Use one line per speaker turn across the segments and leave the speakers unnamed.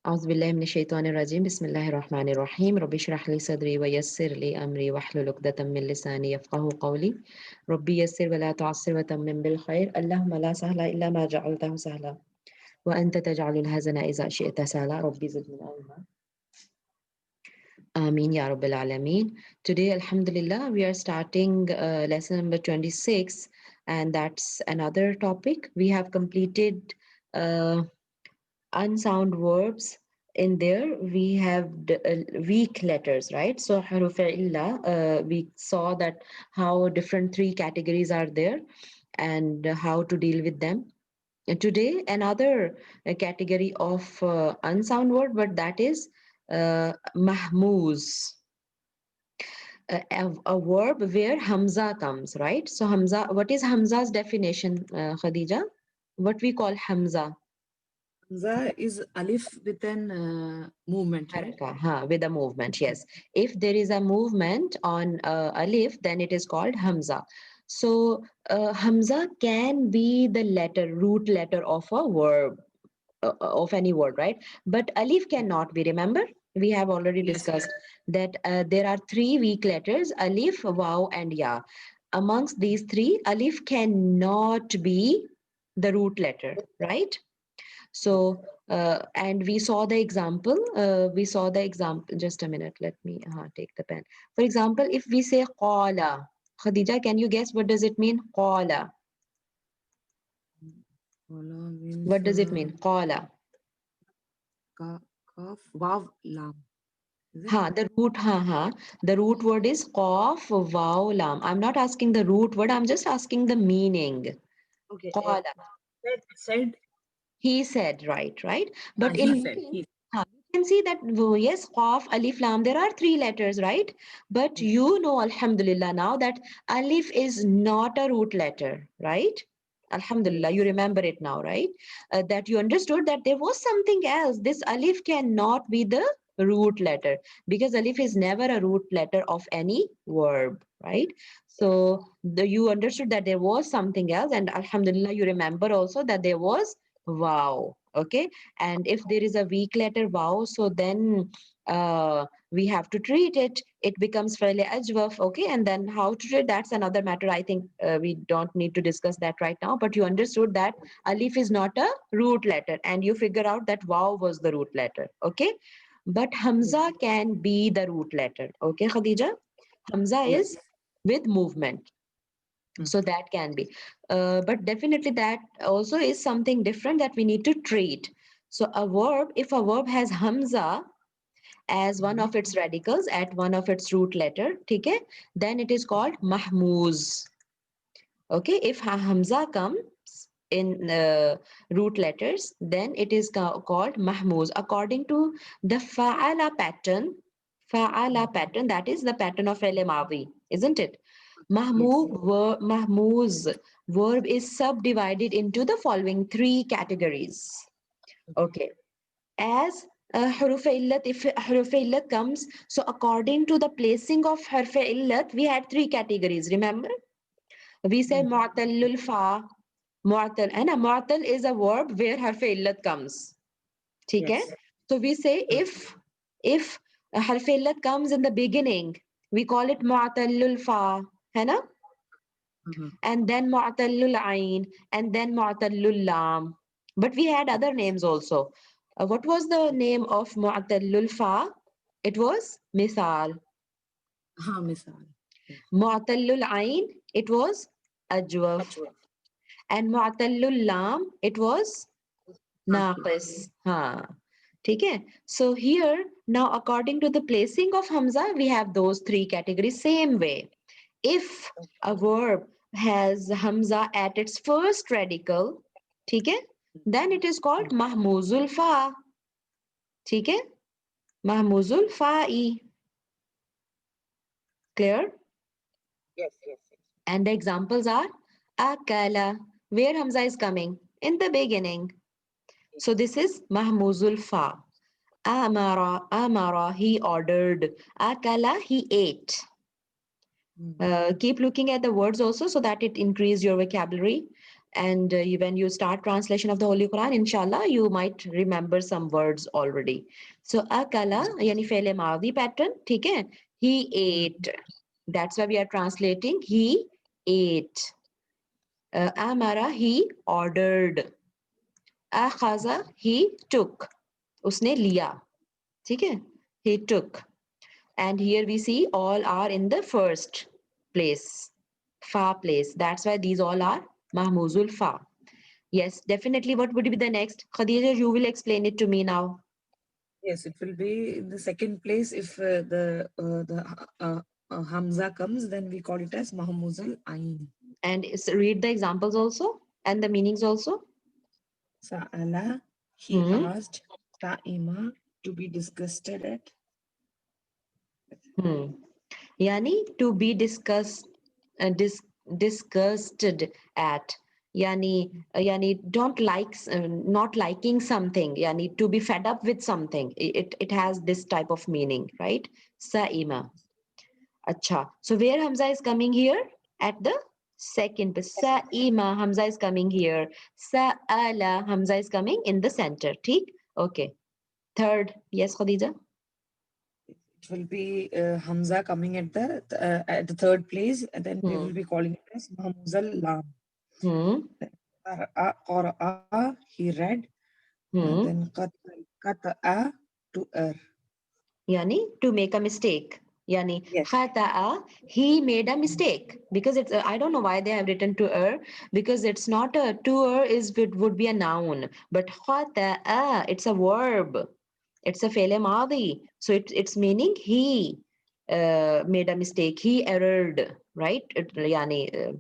أعوذ بالله من الشيطان الرجيم بسم الله الرحمن الرحيم ربي اشرح لي صدري ويسر لي أمري واحلل عقدة من لساني يفقه قولي ربي يسر ولا تعسر وتمم بالخير اللهم لا سهل إلا ما جعلته سهلا وأنت تجعل الحزن إذا شئت سهلا ربي زدني علما آمين يا رب العالمين. Today Alhamdulillah we are starting lesson number 26 and that's another topic. We have completed unsound verbs. In there we have weak letters, right? So haruf illa, we saw that how different three categories are there and how to deal with them. And today another category of unsound word, but that is mahmuz, a verb where hamza comes, right? So hamza, what is hamza's definition, Khadija? What we call hamza?
Hamza is alif with an movement, right?
Haraka, with a movement, yes. If there is a movement on alif, then it is called hamza. So hamza can be the letter, root letter of a verb, of any word, right? But alif cannot be. Remember, we have already
Yes.
discussed that there are three weak letters: alif, waw, and ya. Amongst these three, alif cannot be the root letter, right? So, and we saw the example. We saw the example. Just a minute. Let me take the pen. For example, if we say qala, Khadija, can you guess what does it mean? Qala.
Qala means
What does it mean? Qala.
kaf, wav, lam. Is it?
The root, the root word is qaf, waw, lam. I'm not asking the root word. I'm just asking the meaning.
Okay.
Qala.
Said.
He said, right? But
He
in
said. He.
we can see that, yes, Qaf, Alif, Lam, there are three letters, right? But
Yes.
you know, Alhamdulillah, now that Alif is not a root letter, right? Alhamdulillah, you
Yes.
remember it now, right? That you understood that there was something else. This Alif cannot be the root letter because Alif is never a root letter of any verb, right? So you understood that there was something else, and Alhamdulillah, you remember also that there was wow. Okay, and if there is a weak letter wow, so then we have to treat it. It becomes fairly ajwaf. Okay, and then how to treat, that's another matter. I think we don't need to discuss that right now, but you understood that alif is not a root letter and you figure out that wow was the root letter. Okay, but hamza can be the root letter. Okay, Khadija, hamza
Yes.
is with movement, so
Mm.
that can be, but definitely that also is something different that we need to treat. So a verb, if a verb has hamza as one of its radicals at one of its root letter, okay, then it is called mahmuz. Okay, if hamza comes in root letters, then it is called mahmuz according to the fa'ala pattern, that is the pattern of fi'l madi, isn't it?
Yes.
Mahmuz verb is subdivided into the following three categories. Okay. As huruf illat, if huruf illat comes, so according to the placing of huruf illat, we had three categories. Remember, we say
Mm.
mu'tallul fa, mu'tal, and a mu'tal is a verb where huruf illat comes. Okay.
Yes.
So we say if huruf illat comes in the beginning, we call it mu'tallul fa, है ना?
Uh-huh.
And then mu'tallul ain, and then mu'tallul lam. But we had other names also. What was the name of mu'tallul fa? It was misal.
Ha, misal. Yes.
Mu'tallul ain, it was ajwaf.
Achwa.
And mu'tallul lam, it was
Naqis.
naqis. ठीक है? So here, now according to the placing of hamza, we have those three categories same way. If a verb has hamza at its first radical, ठीक है? Then it is called mahmuzul fa. ठीक है? Mahmuzul fa'i. Clear?
Yes. Yes. Yes.
And the examples are akala, where hamza is coming in the beginning. So this is mahmuzul fa. Amara, he ordered. Akala, he ate.
Mm.
Keep looking at the words also so that it increase your vocabulary. And when you start translation of the Holy Quran, inshallah, you might remember some words already. So akala, yani fe'le maadi pattern, ठीक है? He ate. That's why we are translating. He ate. Amara, he ordered. Akhaza, he took. उसने लिया. ठीक है? He took. And here we see all are in the first place. Fa place. That's why these all are mahmuzul fa. Yes, definitely. What would be the next? Khadija, you will explain it to me now.
Yes, it will be in the second place if Hamza comes, then we call it as Mahmuzal Ain.
And read the examples also and the meanings also.
Sa'ala, he
Hmm.
asked. Ta'ima, to be disgusted at.
Yani to be discussed, disgusted at. Yani don't like, not liking something. Yani to be fed up with something. It has this type of meaning, right? Sa'ima. Acha. So where Hamza is coming here? At the second. Sa'ima, Hamza is coming here. Sa'ala, Hamza is coming in the center. Theek? Okay. Third. Yes, Khadija?
It will be Hamza coming at the third place, and then we will be calling it as Mahmuzal Lam. Qara'a, he read. Then qata'a, to err.
Yani to make a mistake. Yani
Yes.
khata'a, he made a mistake because it's I don't know why they have written to er, because it's not a to er is would be a noun, but khata'a, it's a verb. It's a fe'le maadi. So it's meaning he made a mistake. He erred, right?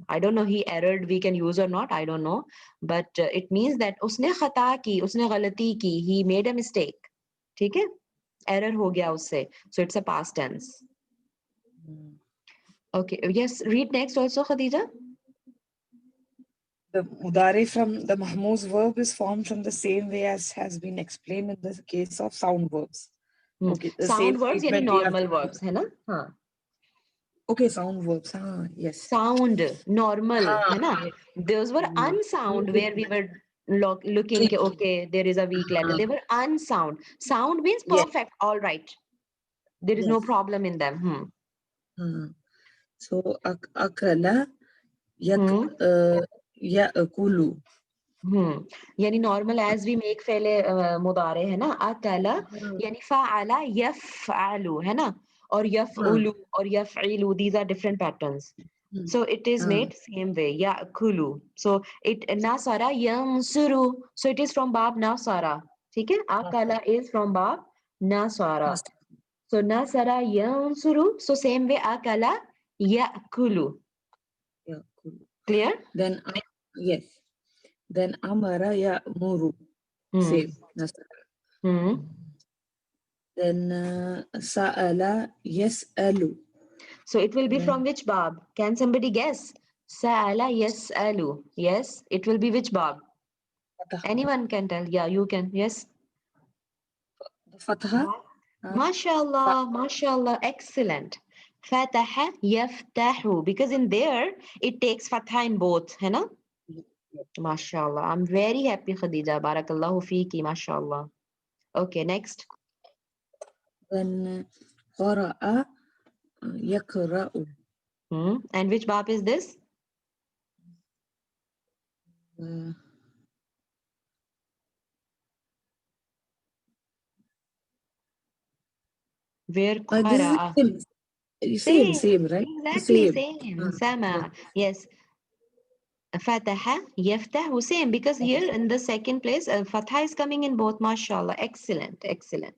I don't know he erred we can use or not. I don't know. But it means that उसने खता की, उसने गलती की. He made a mistake. ठीक है? Error हो गया उससे. So it's a past tense. Okay. Yes. Read next also, Khadija.
The mudare from the mahmuz verb is formed from the same way as has been explained in the case of sound verbs. Okay, the
Sound
same
verbs यानी
treatment we have
normal
to
verbs है ना? हाँ.
Okay, sound verbs. Yes.
Sound normal है ना?
Yes.
Those were unsound where we were looking okay there is a weak letter. They were unsound. Sound means
Yes.
perfect. All right. There is no problem in them.
So akala yakulu.
यानी normal as we make फेले मुदारे है ना अकला यानी फअला यफअलु है ना और यफउलु और यफइलु these are different patterns. So it is made same way yakulu. So it nasara yansuru, so it is from bab nasara. ठीक है akala is from bab nasara. So nasara yansuru, so same way akala yakulu. Clear?
Then yes. Then amara ya'muru. Same. Then sa'ala yas'alu.
So it will be from which bab? Can somebody guess? Sa'ala yas'alu. Yes, it will be which bab? Anyone can tell. Yeah, you can. Yes.
Fatha.
MashaAllah, MashaAllah. Excellent. Fataha yaftahu. Because in there, it takes fatha in both. है ना? MashaAllah. I'm very happy, Khadija. Barakallahu feeki. MashaAllah. Okay, next.
Then qara'a yakra'u.
And which bab is this? Where qara'a?
Same, right?
Exactly, same. Sama. Yes. Fataha, yaftahu, same. Because here in the second place, fatha is coming in both. MashaAllah. Excellent, excellent.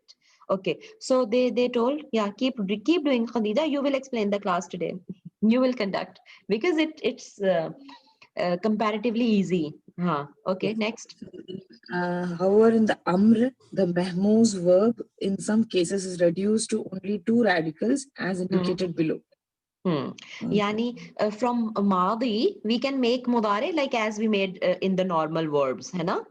Okay. So they told, yeah, keep doing, Khadija. You will explain the class today. You will conduct because it's comparatively easy. Okay.
Yes.
Next.
However, in the amr, the mahmuz verb in some cases is reduced to only two radicals as indicated below.
Yani from Madi, we can make mudare like as we made in the normal verbs, है ना?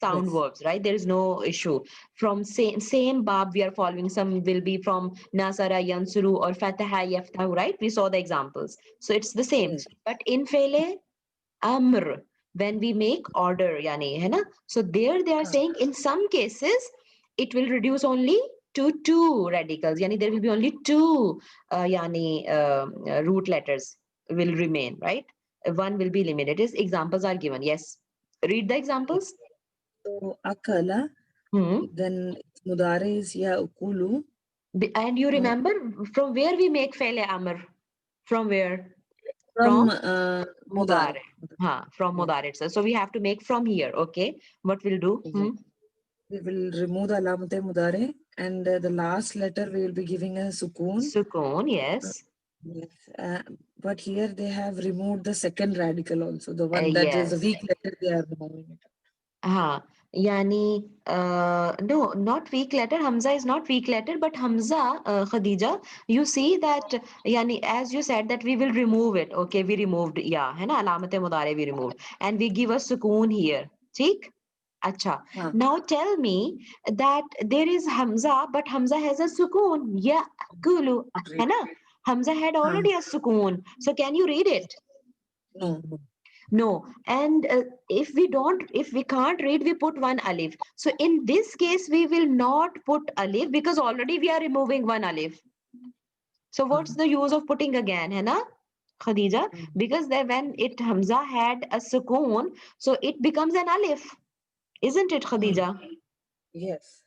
Sound verbs, right? There is no issue. From same bab we are following. Some will be from Nasara, Yansuru or Fataha, Yaftahu, right? We saw the examples. So it's the same. But in Fele, Amr. when we make order, yani, hai na? So there they are saying in some cases it will reduce only to two radicals, yani there will be only two root letters will remain, right? One will be eliminated. Examples are given. Yes, read the examples.
So akala,
Hmm.
then mudare is ya ukulu.
And you
Uh,
remember from where we make fail amr? From where?
from
From
mudare.
mudare. From
Yes.
mudare itself. So we have to make from here. Okay. What we'll do?
Yes. We will remove the alamate mudare, and the last letter we will be giving a sukoon.
Sukoon,
Uh,
yes.
yes. But here they have removed the second radical also, the one that is a
Yes.
weak letter, they are removing it.
Yani, no, not weak letter. Hamza is not weak letter, but Hamza, Khadija, you see that, yani, as you said that we will remove it. Okay, we removed, yeah, hai na, alamate mudare we removed. And we give a sukoon here. Theek? Acha. Now tell me that there is Hamza, but Hamza has a sukoon. Yeah, kulu. Hai na? Hamza had already a sukoon. So can you read it?
No, no.
No. And if we can't read, we put one alif. So in this case, we will not put alif because already we are removing one alif. So what's the use of putting again, hai na, Khadija? Because then when it Hamza had a sukoon, so it becomes an alif, isn't it, Khadija?
Yes.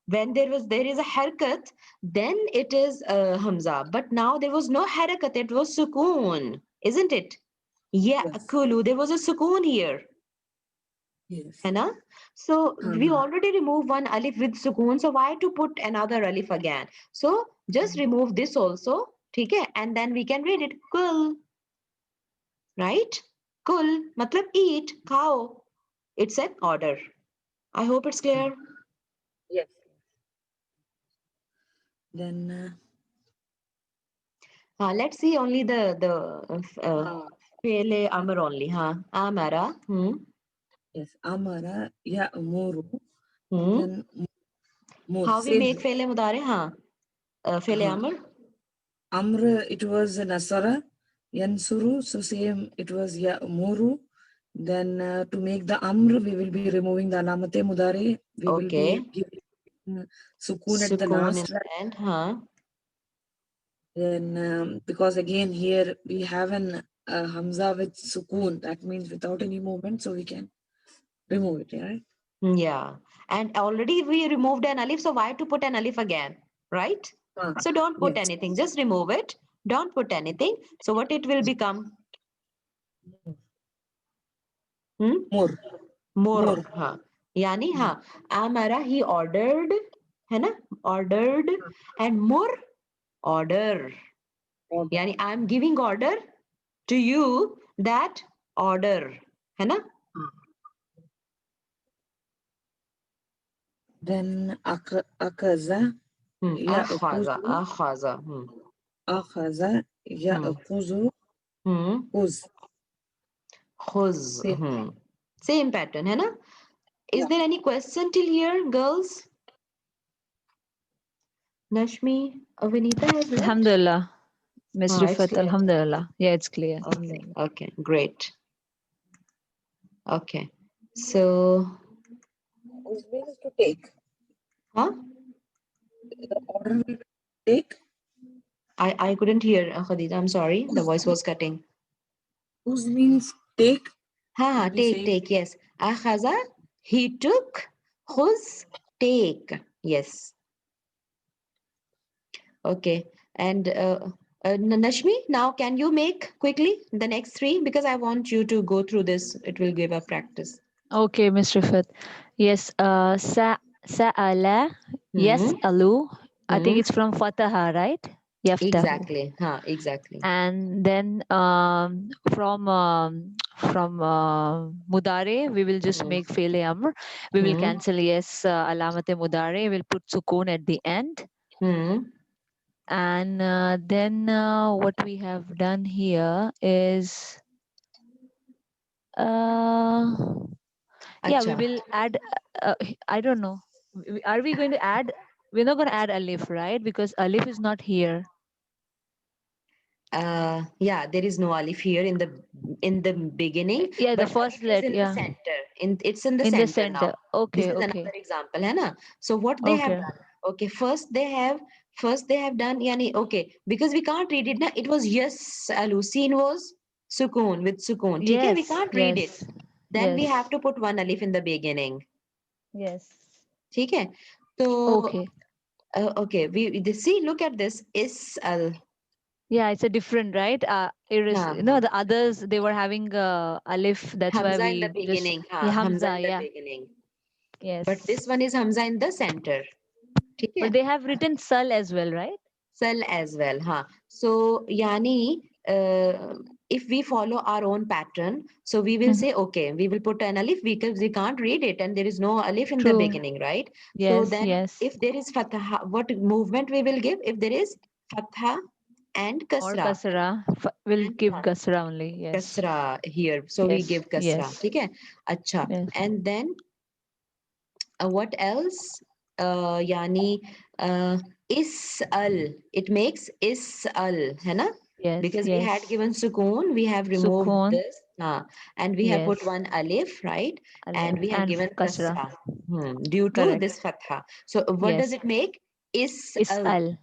When there is a harakat, then it is Hamza. But now there was no harakat, it was sukoon, isn't it? Yeah,
Yes.
Kulu, there was a sukoon here.
Yes.
है ना? So we
Uh-huh.
already remove one alif with sukoon, so why to put another alif again? So just remove this also, ठीक है? And then we can read it kul, right? Kul matlab eat, khao. It's an order. I hope it's clear.
Yes. Then
Let's see only the pele amar only. Amara.
yes, amara ya amuru.
Hmm.
Then mur.
How we
Same.
make fele mudare? Fele amar.
Amr, it was Nasara, Yansuru, so same, it was Ya'muru. Then to make the Amr, we will be removing the Alamate Mudare. We will
Okay.
be giving Sukoon at the
Sukoon in
last.
the end.
Then because again here we have an Hamza with Sukoon, that means without any movement, so we can remove it, right?
Yeah. And already we removed an alif, so why to put an alif again? Right? So don't put
Yes.
anything, just remove it. Don't put anything. So what it will become? Hmm?
More.
More.
More.
Yani, Amara, he ordered, है ना? Ordered, and more order. Yani, I'm giving order to you that order. है ना?
Then Akaza,
Akhaza.
Ya'kuzu,
Akhaza.
Akhaza, Ya'kuzu,
Hmm.
Kuz.
Khuz.
Same.
Same pattern, है ना? Is
Yeah.
there any question till here, girls? Nashmi, Vinita has left.
Alhamdulillah. Miss
It's
Rifat,
clear.
Alhamdulillah. Yeah, it's clear.
Okay, okay, great. Okay, so,
Which means to take.
huh?
The order will be take.
I couldn't hear, Khadija. I'm sorry. The voice was cutting.
Whose means take.
Take, yes. Akhaza, he took. Khuz, take. Yes. Okay. And Nashmi, now can you make quickly the next three? Because I want you to go through this. It will give a practice.
Okay, Miss Rifat. Yes, Sa'ala, yes,
Hmm.
Alu. I think
Hmm.
it's from Fataha, right? Yaftahu.
Exactly. Exactly.
And then from Mudare, we will just
Hmm.
make Fele Amr. We will
Hmm.
cancel yes, Alamate Mudare. We'll put Sukun at the end.
Hmm.
And then what we have done here is yeah, we
Acha.
will add I don't know, are we going to add, we're not going to add alif, right? Because alif is not here.
Yeah, there is no alif here in the beginning,
Yeah, the
but
first
alif is
letter.
in the
Yeah,
center. It's in the
in the
center now.
center.
This
Okay,
is
okay,
another example, है ना? So what they have
okay.
done? Okay, first they have done yani okay, because we can't read it na. It was yes alu. Seen was sukoon with sukoon. ठीक है? We
Yes,
can't read it.
yes,
Then we
yes,
have to put one alif in the beginning.
yes.
ठीक है? तो
Okay.
okay, see, look at this. Is al.
Yeah, it's a different, right?
हाँ,
No, the others they were having alif. That's why
Hamza in the
we just
beginning.
yeah,
हाँ, Hamza
Hamza.
in the
Yeah,
beginning. But
yes.
this one is Hamza in the center. ठीक है?
But they have written Sal as well, right?
Sal as well. हाँ. So yani if we follow our own pattern, so we will
Mhm.
say okay, we will put an alif because we can't read it and there is no alif in the
True.
beginning, right? So
Yes,
then
yes.
if there is fatha, what movement we will give? If there is fatha and
Or
kasra
Kasra. We'll
and
give Kasra only. Yes.
kasra here, so we
Yes.
give kasra.
Yes.
ठीक है? अच्छा.
Yes.
And then what else? Yani is-al. It makes is-al, है ना?
Yes.
Because we had
Yes.
given sukoon, we have removed
Sukun.
this, and we have put
Yes.
one alif, right? And
Alif
we have
and
given
Kasra.
kasra due to
Correct.
this fatha. So what does
Yes.
it make?
Is
Is-al.
al.
So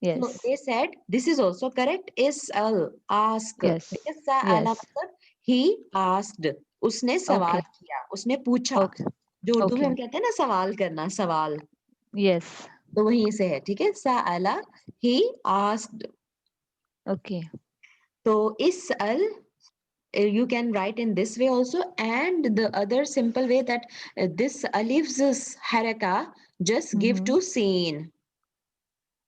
Yes.
they said this is also correct. Is-al, ask.
Yes.
Because sa'ala
Yes.
मतलब he asked. उसने सवाल
Okay.
किया, उसने पूछा.
Okay.
जो उर्दू में हम
Okay.
कहते हैं ना सवाल करना, सवाल.
Yes.
तो वहीं से है, ठीक है? सअला, he asked.
Okay.
तो is'al you can write in this way also, and the other simple way that this alif's haraka just give
Mm-hmm.
to seen.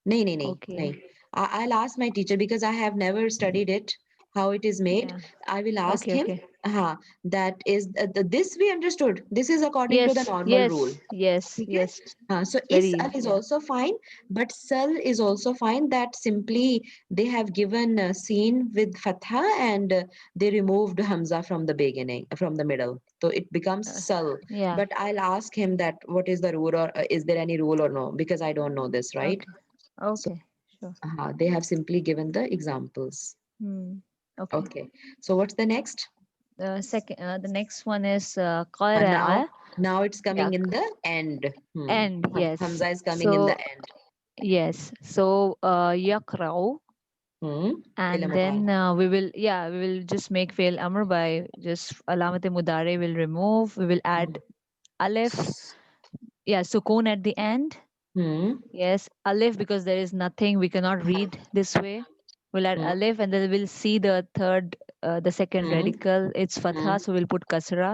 नहीं नहीं नहीं
Okay.
नहीं. I'll ask my teacher because I have never studied it, how it is made.
Yeah.
I will ask
Okay.
him.
Okay.
That is this we understood. This is according to the
Yes.
normal rule.
Yes. Yes.
ठीक है?
Yes.
So
It's very
is-al
easy.
is
Yeah.
also fine, but sal is also fine. That simply they have given seen with fatha and they removed hamza from the beginning, from the middle. So it becomes sal.
Yeah.
But I'll ask him that what is the rule, or is there any rule or no? Because I don't know this, right?
Okay.
So
Okay. Sure.
they have simply given the examples.
Hmm. Okay.
Okay. So what's the next?
The next one is
Now,
qara'a.
now it's
Yeah.
coming in the end.
And yes.
Hamza is coming in the
So
end.
yes. So yaqra'u.
Hmm.
And then we will just make fail amr by just alamat mudare will remove. We will add alif. Yeah, sukoon at the end.
Hmm.
Yes, alif because there is nothing we cannot read this way. We'll add
Hmm.
alif and then we'll see the the second
Hmm.
radical. It's fatha, so we'll put kasra.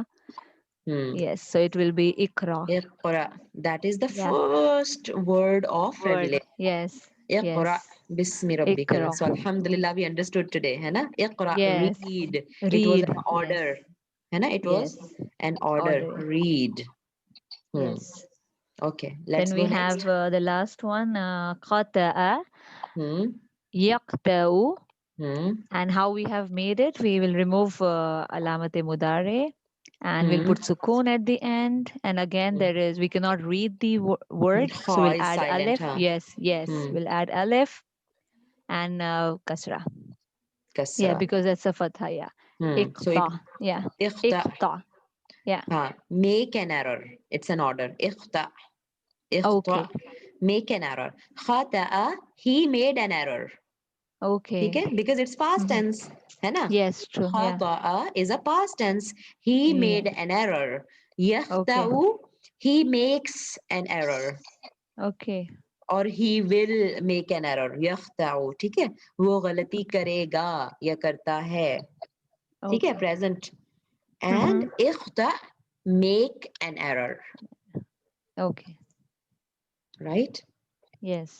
Hmm.
Yes, so it will be ikra.
Iqra. That is the
Yeah,
first word of
word.
revelation.
Yes,
Iqra.
yes,
Bismi rabbika.
ikra.
So Alhamdulillah, we understood today. है ना? Iqra.
Yes,
Read. It was
read.
an
Yes,
order. है ना? It
yes,
was an order.
order.
Read. Hmm.
Yes.
Okay.
Then
Let's
we
go
have
next.
the last one, qata'a,
Hmm.
yaqta'u.
Hmm.
And how we have made it, we will remove alamate mudare and we'll
Hmm.
put sukoon at the end. And again, we cannot read the word. So
Kha
we'll
is
add
silent.
alif.
Huh?
Yes, yes.
Hmm.
We'll add alif and kasra. Yeah,
Kasra.
because that's a fatha. Yeah.
So it
Iqta. Yeah.
iqta.
Iqta. Yeah.
Make an error. It's an order. Iqta. Iqta.
Okay.
Make an error. Khata'a, he made an error. ठीक
Okay.
है? Because it's past
Mhm.
tense. है ना?
Yes, true. Yeah.
Khata'a is a past tense. He
Yeah.
made an error.
Okay.
Yakhta'u, he makes an error.
Okay.
Or he will make an error. Yakhta'u. ठीक है? वो गलती करेगा या करता है. ठीक है?
Okay.
Present. And
Mhm.
ikhta, make an error.
Okay.
Right?
Yes.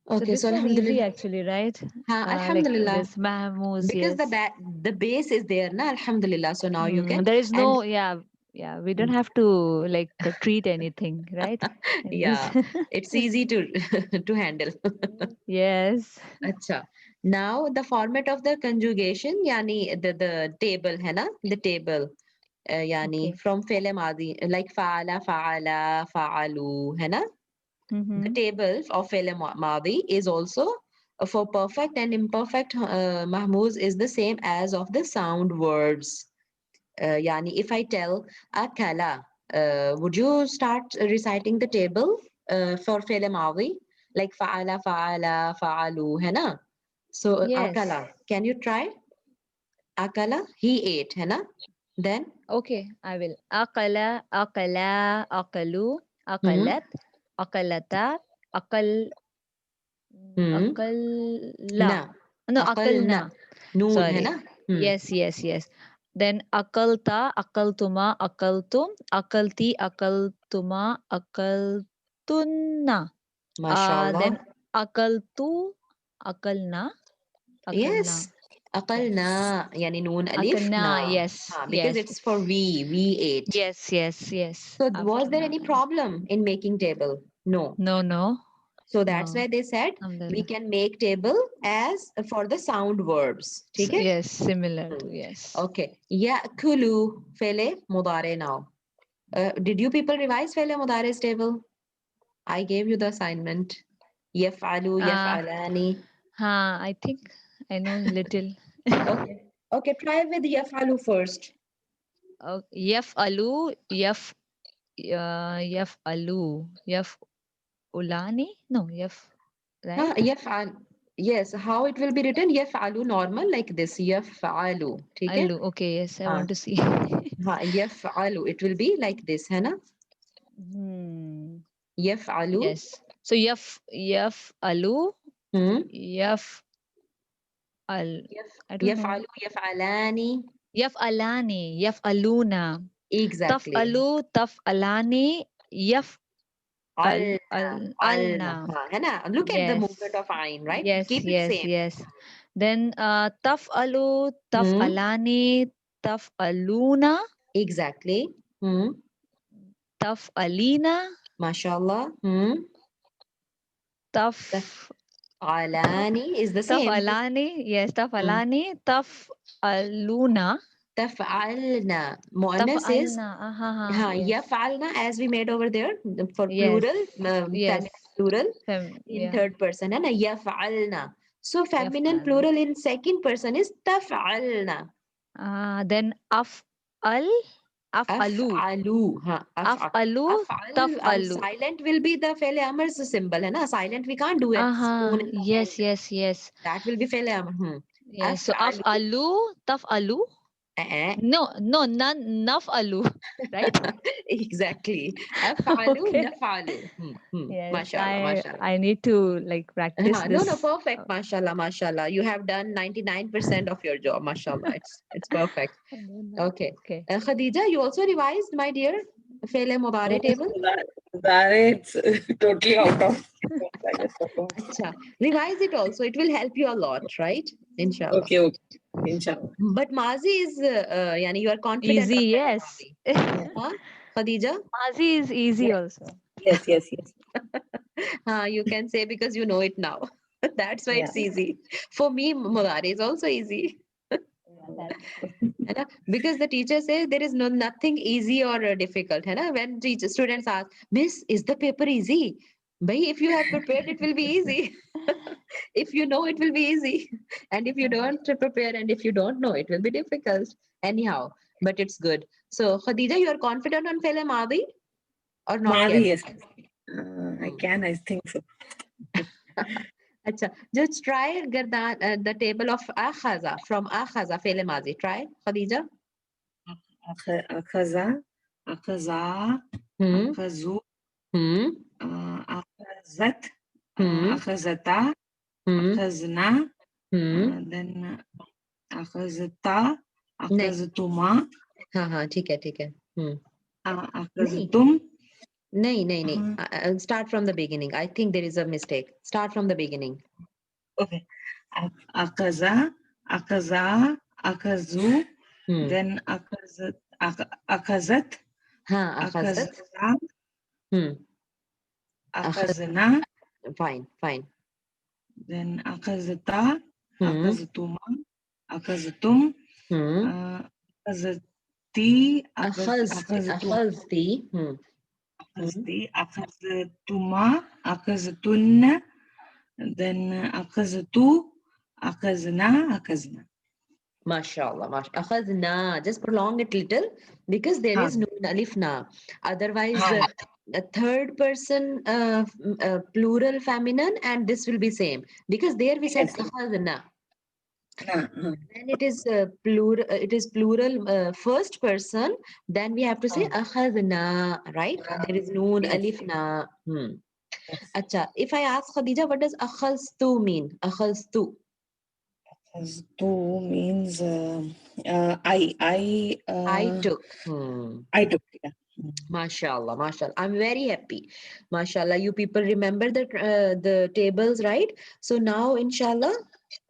So
Okay,
this
so
was easy
Alhamdulillah.
actually, right? Like
Alhamdulillah.
this Mahmouz,
Because
yes.
the base is there, na? Alhamdulillah. So now you can.
There is
And
no, yeah, we don't have to like treat anything, right? In this.
yeah, it's easy to to handle.
Yes.
Acha. Now the format of the conjugation, yani the table, है ना? The table. Yani
Okay.
from فعل ماضي, like فعل, فعل, فعلوا, है ना? The
Mm-hmm.
table of فعل ماضي is also for perfect and imperfect, Mahmouz is the same as of the sound words. Yani, if I tell akala, would you start reciting the table for fi'l madi? Like fa'ala, fa'ala, fa'alu, hai na? So
Yes.
akala, can you try? Akala, he ate, hai na? Then,
Okay, I will. Akala, akala, akalu,
hmm,
akalat, akalata, akal,
hmm,
akalla.
na,
No,
akalna,
akalna.
noon, hai
Sorry.
na? Hmm.
Yes, yes, yes. Then akalta, akaltuma, akaltum, akalti, akaltuma, akaltunna.
Mashallah.
Then akaltu, akalna, akalna.
Yes. Akalna, yani noon alif
Akalna,
na.
yes,
Because
yes.
it's for we ate.
Yes, yes, yes.
So was there
After
any problem in making table? No.
No, no,
So that's
no.
why they said we
Alhamdulillah.
can make table as for the sound verbs. ठीक है?
Yes, similar to
Hmm.
yes.
Okay. Yakulu fele mudare now. Did you people revise fele mudare's table? I gave you the assignment. Yaf'alu, yaf'alani.
I think I know little.
Okay. Okay, try with yaf'alu first.
Yaf'alu, yaf'alu, yaf'ulani? No, right?
Yaf'al. Yes, how it will be written? Yaf'alu normal like this. Yaf'alu. ठीक है?
Alu. Okay, yes, I
हाँ,
want to see.
yaf'alu. It will be like this, है ना? Yaf'alu.
Yes. So yaf'alu,
Hmm.
yaf'al. I don't know.
Yaf'alu, yaf'alani.
Yaf'alani, yaf'aluna.
Exactly.
Taf'alu, taf'alani,
Alna.
alna.
Alna. है ना? Look at the
Yes.
movement of ayn, right?
Yes,
Keep it
yes,
same.
yes. Then taf'alu,
Hmm.
taf'alani, taf'aluna,
Exactly. Hmm.
taf'alina,
MashaAllah. Hmm.
taf
Alani is the same.
taf'alani, yes,
Hmm.
taf'alani, taf'aluna,
Taf'alna. Muannas is yaf'alna as we made over there for
Yes,
plural,
yes.
feminine plural in
Yeah,
third person, and yaf'alna. So feminine
yaf'alna.
plural in second person is taf'alna.
Then af'alu,
Af'alu.
af'alu,
Af'al.
taf'alu.
Silent will be the fail amar's symbol, है ना? Silent we can't do it. Spoon in the
Yes,
hand.
yes, yes.
That will be fail amar.
Yes, so
Af'alu.
af'alu, taf'alu.
Eh.
No, naf'alu, right?
Exactly. Af'alu,
Okay.
naf'alu.
Yes,
Mashallah, mashallah.
I need to like practice
No,
this.
perfect. Mashallah, mashallah. You have done 99% of your job. Mashallah. It's perfect. Okay.
Okay.
Khadija, you also revised, my dear, Fele Mudare table?
It's totally out of.
Acha. Revise it also. It will help you a lot, right? Inshallah.
Okay. Inshallah.
But Mazi is, yani you are confident
Easy,
on Fele
yes.
Mazi. Huh? Khadija?
Mazi is easy
Yeah.
also.
Yes.
You can say because you know it now. That's why
Yeah.
it's easy. For me, Mudare is also easy. है ना? Because the teacher says there is nothing easy or difficult. है ना? When students ask, Miss, is the paper easy? Bhai, if you have prepared, it will be easy. If you know, it will be easy. And if you don't prepare and if you don't know, it will be difficult. Anyhow, but it's good. So, Khadija, you are confident on Fele Madi or not
Madi,
yet?
yes. I can. I think so.
Acha, just try Gardan, the table of Akhaza from Akhaza Fele Madi. Try, Khadija.
Akaza, akaza,
Hmm.
akazu,
Hmm.
akazat,
Hmm.
akazata,
Hmm.
akazna, then akazata,
नहीं
akazatuma,
हाँ ठीक है नहीं
akazatum.
नहीं start from the beginning. I think there is a mistake. Start from the beginning.
Okay. Akaza, akaza, akazu, then akazat, akazat,
हाँ अखज़त
akazna, akazna,
fine
then akazata, akazatuma, akazatum, akazati, akazatuma,
أخذتي
akazati, akazatuma, akazatun, And then أخذت, أخذنا, أخذنا.
MashaAllah, akhadna. Just prolong it little because there
Ha,
is no alif na. Otherwise,
ha,
a third person plural feminine, and this will be same because there we said
yes.
akhadna.
Na,
When it is plural first person, then we have to say akhadna, right? There is noon,
yes.
alif na.
Yes.
Acha, if I ask Khadija, what does akhaztu mean? Akhaztu.
أخذت means I
I took.
I took. Yeah.
Mashallah, mashallah. I'm very happy. Mashallah, you people remember the tables, right? So now, inshallah,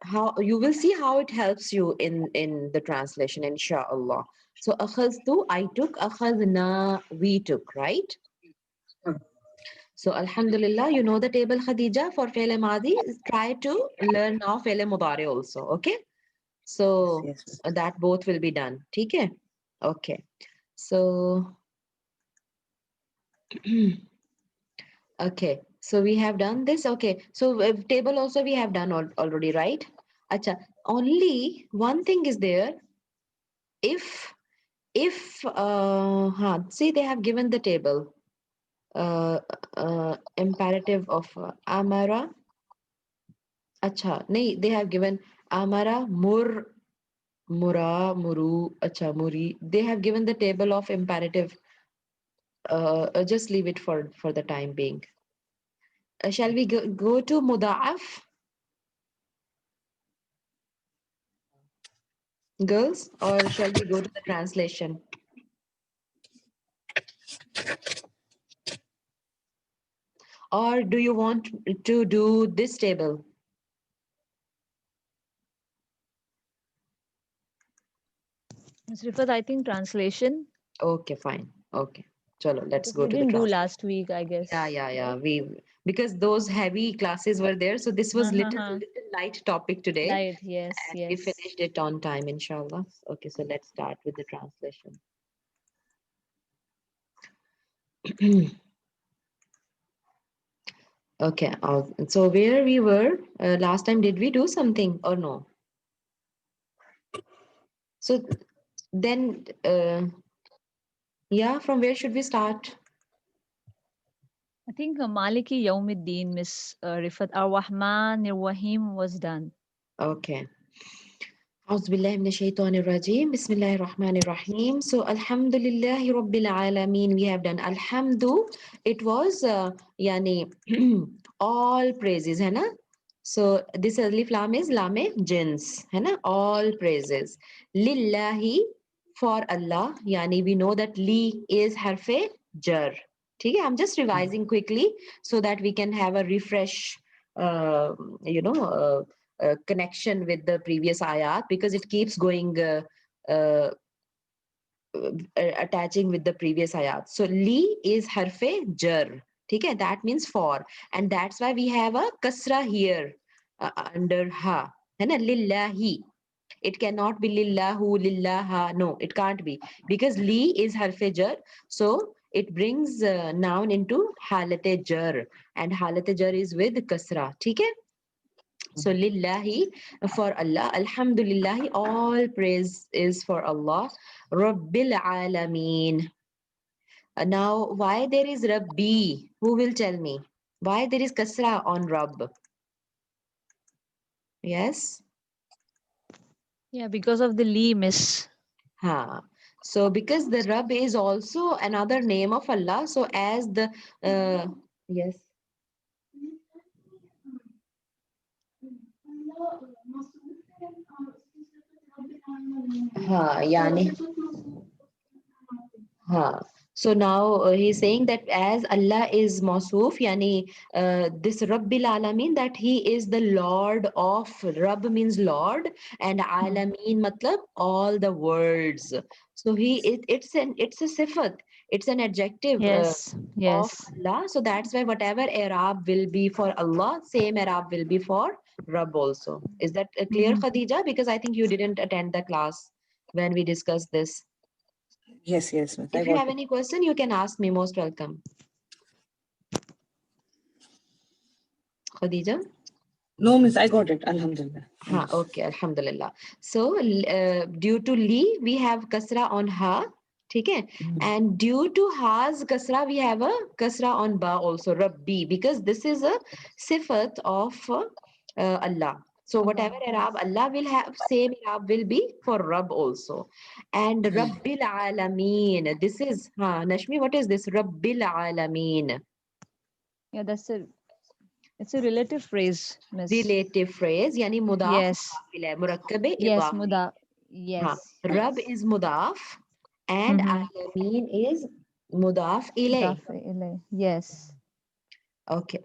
how you will see how it helps you in the translation, inshallah. So akhaztu, I took, akhazna, we took, right?
Hmm.
So alhamdulillah, you know the table Khadija for fi'l madi. Try to learn now fi'l mudari also, okay? So
Yes.
that both will be done. Okay? Okay. So okay, so we have done this. Okay, so table also we have done already, right? Acha, only one thing is there. If see, they have given the table. Imperative of amara. Acha, nahi, they have given amara, mura, muru, acha, muri. They have given the table of imperative. Just leave it for the time being. Shall we go to muda'af? Girls, or shall we go to the translation? Or do you want to do this table?
Ms. Rifat, I think translation.
Okay, fine. Okay. Chalo, let's
Because
go
we
to the
didn't do
translation.
last week, I guess.
Yeah. Because those heavy classes were there, so this was little light topic today,
Light, yes,
and we
yes.
finished it on time, inshallah. Okay, so let's start with the translation. Okay, so where we were last time, did we do something or no? So then, yeah, from where should we start?
I think Maliki Yawmiddin, Miss Rifat Ar-Rahman Ar-Rahim was done.
Okay. أعوذ بالله من الشيطان الرجيم بسم الله الرحمن الرحيم. So Alhamdulillahi Rabbil Alameen, we have done Alhamdu. It was yani all praises है ना. So this alif lam is lame jins है ना, all praises. Lillahi, for Allah, yani we know that li is harfe jar. ठीक है, I'm just revising quickly so that we can have a refresh you know connection with the previous ayat, because it keeps going uh, attaching with the previous ayat. So li is harfe jar. Okay, that means for, and that's why we have a kasra here under ha. है ना, lillahi. It cannot be lillahu, lillaha. No, it can't be, because li is harfe jar. So it brings noun into halate jar, and halate jar is with kasra. Okay. So lillahi, for Allah, alhamdulillahi, all praise is for Allah. Rabbil alameen. Now, why there is Rabbi? Who will tell me? Why there is kasra on Rabb? Yes?
Yeah, because of the Lee, Miss.
Ha. So because the Rabb is also another name of Allah. So as the, yes. Ha, yani. Ha. So now he's saying that as Allah is Mausoof, yani this Rabbil Alameen, that he is the Lord of, Rabb means Lord, and Alameen matlab all the worlds. So it's a sifat, it's an adjective
Yes,
of
yes.
Allah. So that's why whatever Arab will be for Allah, same Arab will be for Rabb also. Is that clear, Khadija? Because I think you didn't attend the class when we discussed this.
Yes. I
If you
got
have
it.
any question, you can ask me. Most welcome. Khadija?
No, miss, I got it. Alhamdulillah.
Ha, okay, alhamdulillah. So due to li, we have kasra on ha. Okay, and due to ha's kasra, we have a kasra on ba also, Rabbi, because this is a sifat of Allah. So whatever Arab Allah will have, same Arab will be for Rabb also. And Rabbil Alameen. This is, Nashmi, what is this? Rabbil Alameen.
Yeah, it's a relative phrase, miss.
Relative phrase, yani mudaf
Yes.
mudaf murakkabe
Yes,
idafi.
Muda.
हाँ,
Yes.
Rab is mudaf and Alameen is mudaf ilay.
Mudaf ilay. Yes.
Okay.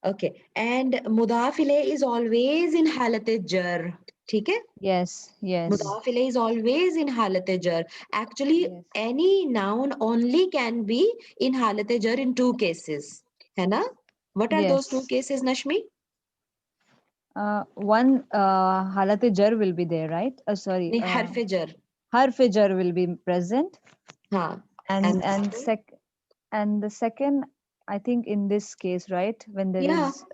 Okay. And mudaf ilay is always in halat jar. ठीक है?
Yes. Yes.
Mudaf ilay is always in halat jar. Actually,
Yes.
any noun only can be in halat jar in two cases. है ना? What are those two
Yes.
cases, Nashmi?
One halat jar will be there, right? Sorry.
नहीं, harf jar.
Harf jar will be present,
हाँ.
and
the
and the second, I think in this case, right, when there
Yeah.
is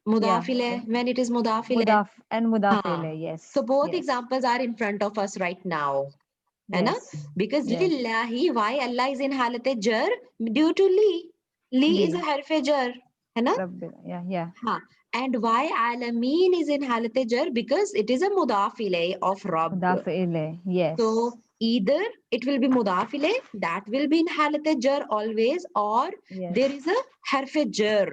Mudaf
yeah,
ilay, when it is mudaf ilay.
mudaf and mudaf
हाँ.
ilay. Yes.
So both
yes.
examples are in front of us right now. है ना?
Yes.
Because
Yes.
lillahi, why Allah is in halat jar? Due to li. Li is a
Li.
harf jar. है ना?
Rabbil. Yeah. Yeah.
हाँ. And why alameen is in halat jar? Because it is a mudaf ilay of Rabb.
Mudaf ilay. Yes.
So either it will be mudaf ilay, that will be in halat jar always, or
yes.
there is a harf jar.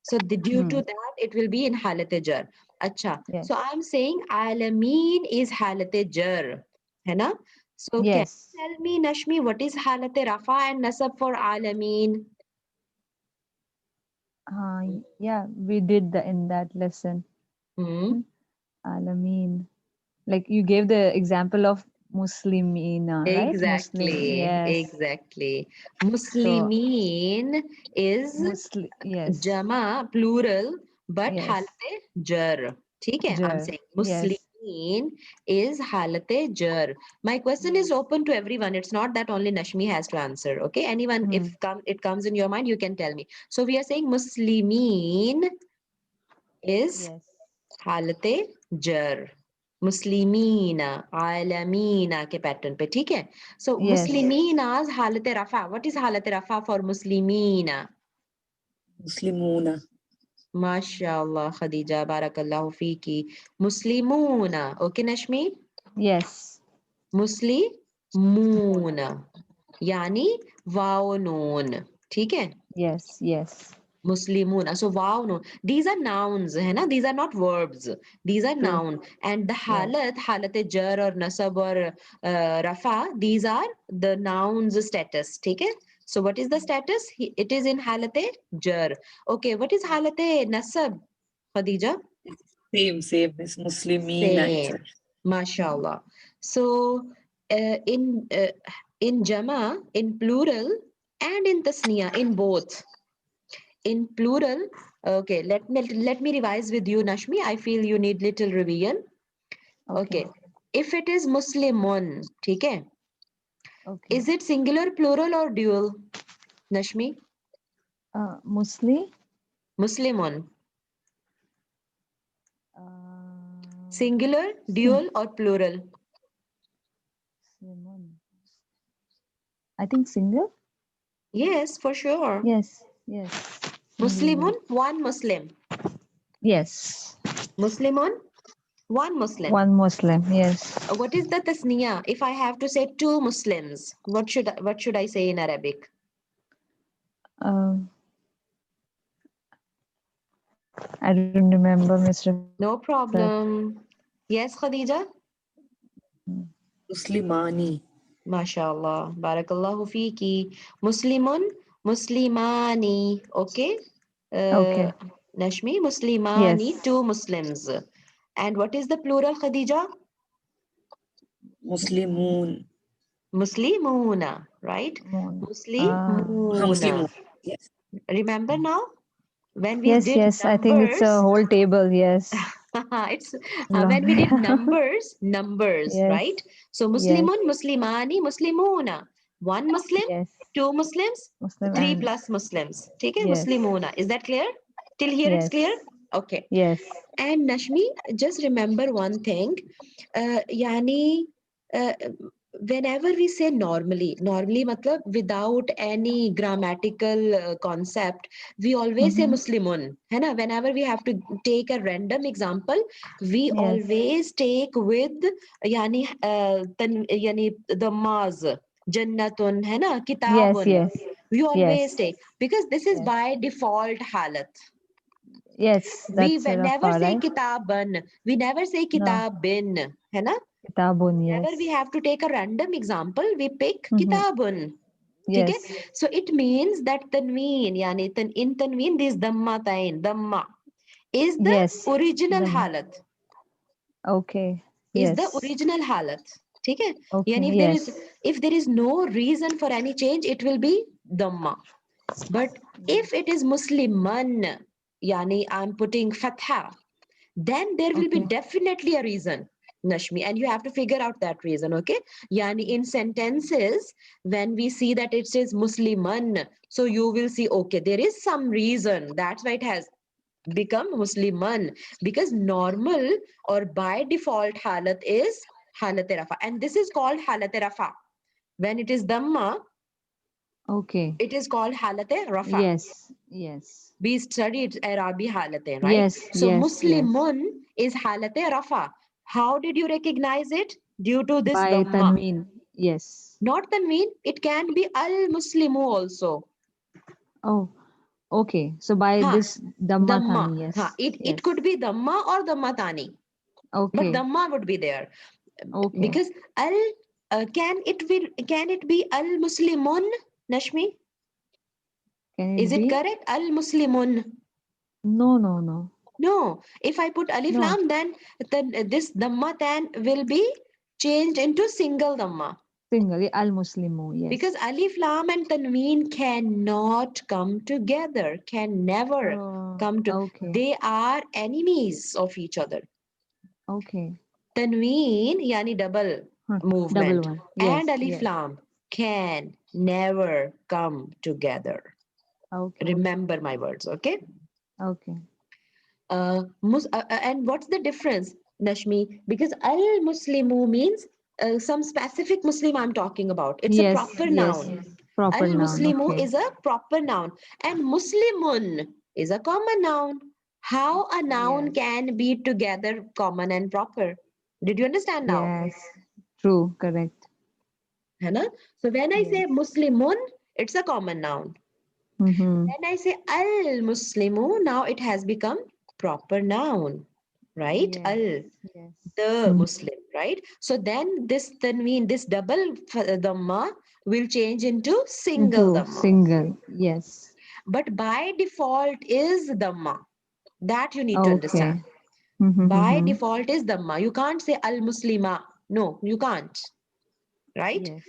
So due to that, it will be in halat jar. Acha.
Yes.
So I'm saying alameen is halat jar. है ना? So can
Yes.
you tell me, Nashmi, what is halat rafa and nasab for alameen?
Yeah, we did in that lesson.
Hmm.
Alameen. Like you gave the example of Muslimina, right? Muslim.
Exactly.
Yes.
Exactly. Muslimin is
Yes.
jama plural, but
Yes.
halat jar. ठीक है? I'm
Jar.
saying
Yes.
Muslimin is halat jar. My question is open to everyone. It's not that only Nashmi has to answer. Okay? Anyone, if it comes in your mind, you can tell me. So we are saying Muslimin is
Yes.
हालते jar. मुस्लिमीना आलमीना के pattern पे ठीक है सो
Yes.
मुस्लिमीना's हालत रफा what is हालत रफा for मुस्लिमीना
Muslimuna.
माशाल्लाह खदीजा बारकल्लाहु फीकी मुस्लिमूना okay नशमी
Yes.
मुस्लिमूना यानी वाव नून ठीक है
Yes. Yes.
Muslimuna. So wow, no. These are nouns, है ना? These are not verbs. These are
True.
noun. And the halat jar or nasab or rafa, these are the nouns status. ठीक है? So what is the status? It is in halat jar. Okay, what is halat nasab, Khadija?
Same, miss. Muslimina.
Same.
itself.
MashaAllah. So in jama, in plural, and in tasniya, in both. In plural, okay, let me revise with you, Nashmi. I feel you need little revision. Okay. If it is Muslimun, ठीक है?
Okay.
Is it singular, plural, or dual, Nashmi?
Muslim.
Muslimun. Singular, dual, or plural?
I think single.
Yes, for sure.
Yes. Yes.
Muslimun, one Muslim.
Yes.
Muslimun, one Muslim.
One Muslim. Yes.
What is the tasniya? If I have to say two Muslims, what should I say in Arabic?
I don't remember, Mr.
No problem. Yes, Khadija?
Muslimani.
MashaAllah. Barakallahu fiki. Muslimun, Muslimani. Okay?
Okay.
Nashmi, Muslimani,
Yes.
two Muslims. And what is the plural, Khadija?
Muslimun.
Muslimuna, right? Muslimuna.
Muslimun. Yes.
Remember now? When we
Yes,
did
yes. I think it's a
numbers,
whole table. Yes.
it's when we did numbers,
Yes.
right? So Muslimun, Muslimani, Muslimuna. One Muslim,
Yes.
two Muslims,
Muslim
three
and
plus Muslims. Okay,
yes.
Muslimuna. Is that clear? Till here it's
Yes.
clear? Okay.
Yes.
And Nashmi, just remember one thing. Yani, uh, whenever we say normally, matlab without any grammatical concept, we always say
Mhm.
Muslimun. है ना? Whenever we have to take a random example, we
Yes.
always take with yani the maz, jannatun, है ना?
Yes.
Kitabun.
Yes.
We always
Yes.
take because this is
Yes.
by default halat.
Yes.
We
That's
never
Rafa,
say
right?
kitaban. We never say
No.
kitabin. है ना?
Kitabun.
Whenever we
Yes.
have to take a random example, we pick
Mhm.
kitabun. ठीक है?
Yes.
So it means that tanween, yani in tanween, this dhamma is the
Yes.
original
The
halat.
okay.
Is the
Yes.
original halat. ठीक है?
Okay.
Yani
Yes.
if there is no reason for any change, it will be dhamma. But if it is Musliman, yani I'm putting fatha, then there will be
Okay.
definitely a reason, Nashmi, and you have to figure out that reason, okay? Yani in sentences, when we see that it says Musliman, so you will see, okay, there is some reason. That's why it has become Musliman, because normal or by default halat is halat rafa, and this is called halat rafa. When it is dhamma,
Okay.
it is called halat rafa.
Yes. Yes.
We studied Arabi halatain, right?
Yes.
So
Yes. Yes.
Muslimun is halate rafa. How did you recognize it? Due to this
By
dhamma.
Tanween. Yes.
Not tanween, it can be al-Muslimu also.
Oh. Okay. So by
Ha,
this Dhamma
dhamma.
Thani.
Ha,
Yes.
it
Yes.
could be dhamma or dhamma tani, but
Okay.
dhamma would be there.
Okay.
Because al, can it be al-Muslimun, Nashmi?
Can
Is
it
it
be?
correct? Al-Muslimun.
No. No. No.
No, if I put alif
No.
lam, then this dhamma tan will be changed into single dhamma,
Single. Al Muslimu.
because
Yes.
alif lam and tanween cannot come together, can never
Oh.
come to.
Okay.
They are enemies of each other.
Okay.
Tanween, yani double
Huh. Double
movement,
one.
and
Yes.
alif
Yes.
lam can never come together.
Okay.
Remember my words, okay?
Okay.
And what's the difference, Nashmi? Because al-Muslimu means some specific Muslim I'm talking about. It's a
Yes.
proper
Yes.
noun.
Proper noun.
Al-Muslimu
Okay.
is a proper noun, and Muslimun is a common noun. How a noun
Yes.
can be together common and proper? Did you understand now?
Yes. True. Correct.
है ना? So when I say
Yes.
Muslimun, it's a common noun.
Mm-hmm.
When I say al-Muslimu, now it has become proper noun, right?
Yes.
Al,
Yes.
the Muslim, right? So then this tanween, this double dhamma will change into single
Into
dhamma.
single. Yes.
But by default is dhamma. That you need to understand.
Okay. Mm-hmm.
By
Mm-hmm.
default is dhamma. You can't say al-Muslima. No, you can't, right?
Yes.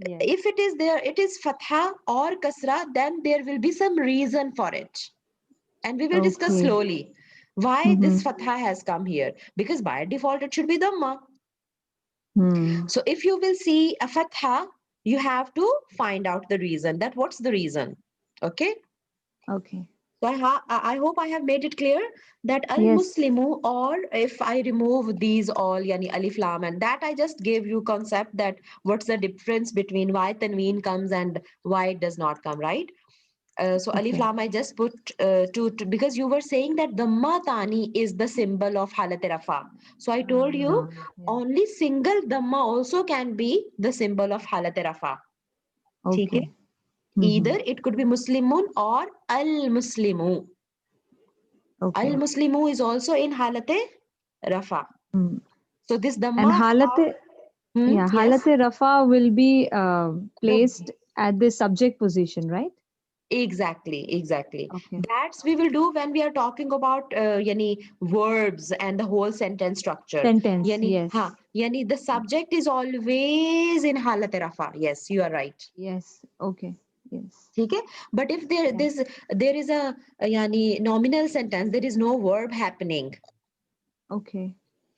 Yes.
If it is there, it is fatha or kasra, then there will be some reason for it. And we will discuss
Okay.
slowly why
Mm-hmm.
this fatha has come here. Because by default, it should be dhamma.
Hmm.
So if you will see a fatha, you have to find out the reason. That what's the reason? Okay.
Okay.
So I hope I have made it clear that
Yes.
al-Muslimu, or if I remove these all, yani alif lam, and that I just gave you concept that what's the difference between why tanween comes and why it does not come, right? So alif
Okay.
lam I just put because you were saying that the matani is the symbol of halat rafa. So I told you
Down. Yeah.
only single dhamma also can be the symbol of halat rafa. ठीक है?
Okay. Mm-hmm.
Either it could be Muslimun or al-Muslimu.
Okay.
Al-Muslimu is also in halate rafa.
Mm.
So this
And
dhamma,
halate, yeah,
yes,
halate rafa will be
the
placed at the subject position, right?
exactly.
Okay.
That's we will do when we are talking about yani verbs and the whole sentence structure.
Sentence.
Yani,
Yes.
yani the subject is always in halate rafa. Yes, you are right.
Yes. Okay. Yes.
ठीक है? But if
Yeah.
there is a yani nominal sentence, there is no verb happening.
Okay.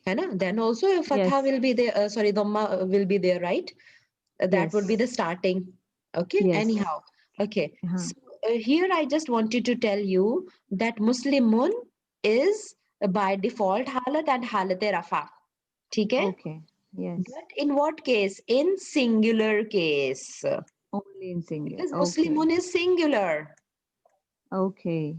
है ना? Then also fatha
Yes.
will be there. Sorry, dhamma will be there, right? That would be
Yes.
the starting. Okay.
Yes.
Anyhow, okay.
Uh-huh.
So here I just wanted to tell you that Muslimun is by default halat and halat rafa. Okay?
Okay. Yes.
But in what case? In singular case.
Only in singular.
Because
Okay.
Muslimun is singular.
Okay.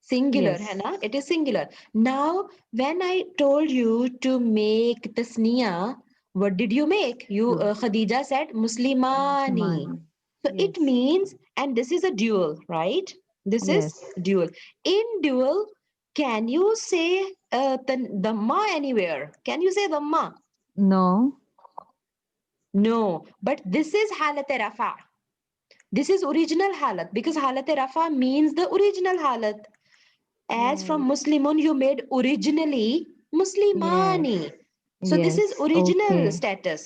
Singular,
Yes.
hai na? It is singular. Now, when I told you to make tasniya, what did you make? You, Khadija said Muslimani.
Muslimani.
So it
Yes.
means, and this is a dual, right? This is
Yes.
dual. In dual, can you say Dhamma anywhere? Can you say Dhamma?
No.
No, but this is halat rafa. This is original halat because halat rafa means the original halat. As from
Right.
Muslimun, you made originally Muslimani. So this is
Yes.
original
Okay.
status.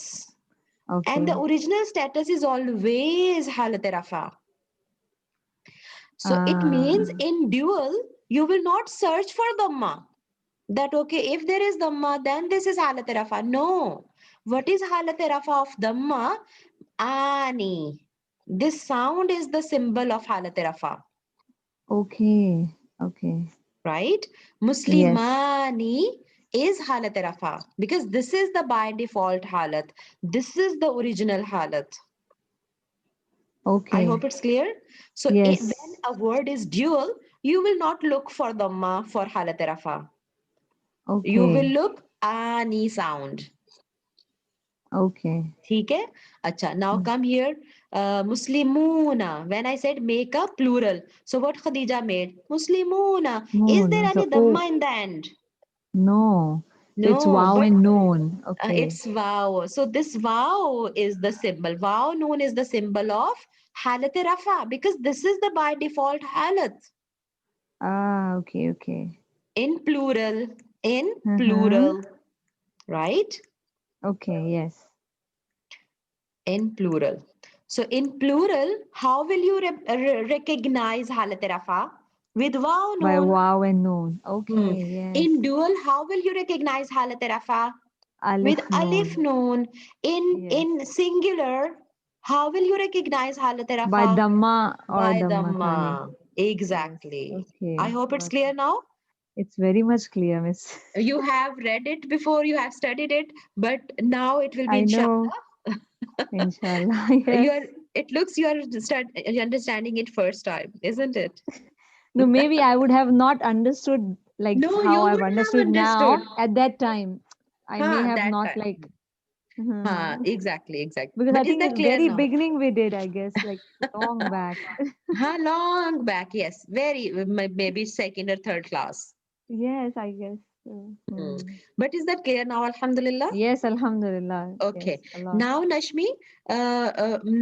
Okay.
And the original status is always halat rafa. So it means
Ah.
in dual, you will not search for Dhamma. That okay, if there is Dhamma, then this is halat rafa. No. What is halat rafa of Dhamma? Ani. This sound is the symbol of halat rafa,
Okay. Okay.
right?
Yes.
Muslimani is halat rafa because this is the by default halat. This is the original halat. I
Okay.
hope it's clear. So
Yes.
when a word is dual, you will not look for dhamma for halat rafa. You will
Okay.
look ani sound.
Okay.
ठीक है? अच्छा, now come here. Muslimuna. When I said make a plural. So what Khadija made? Muslimuna. Is there
Moon.
any
So
dhamma in the end?
no. So it's
No,
wow
but
and noon. Okay.
it's wow. So this wow is the symbol. Wow noon is the symbol of halat rafa because this is the by default halat
Ah. Okay. Okay.
in plural. In
Mm-hmm.
plural, right?
Okay. Yes.
In plural. So in plural, how will you recognize halat rafa? With wow
By
noon.
wow and noon.
Hmm.
Okay. Yes.
In dual, how will you recognize halat rafa? With
Alif
alif
noon.
noon. In
Yes.
singular, how will you recognize halat
By
rafa?
Dhamma or
By
Dhamma Thani.
dhamma.
Yes.
Exactly.
Okay.
I hope it's
Got
clear
it.
now.
It's very much clear, Miss.
You have read it before, you have studied it, but now it will be
I know.
inshallah.
Inshallah.
You
Yes.
are. It looks you are understanding it first time, isn't it?
No, maybe I would have not understood like
No,
how
you
I've
wouldn't have
understood
understood.
now at that time. I may have
That
not
time.
like Mhm.
Exactly.
Because I
But is
think
that
at
clear
very
now?
beginning we did, I guess, like long back.
Long back, yes. Very, maybe second or third class.
Yes, I guess. So.
But is that clear now, alhamdulillah?
Yes, Alhamdulillah.
Okay.
Yes, a lot.
Now, Nashmi,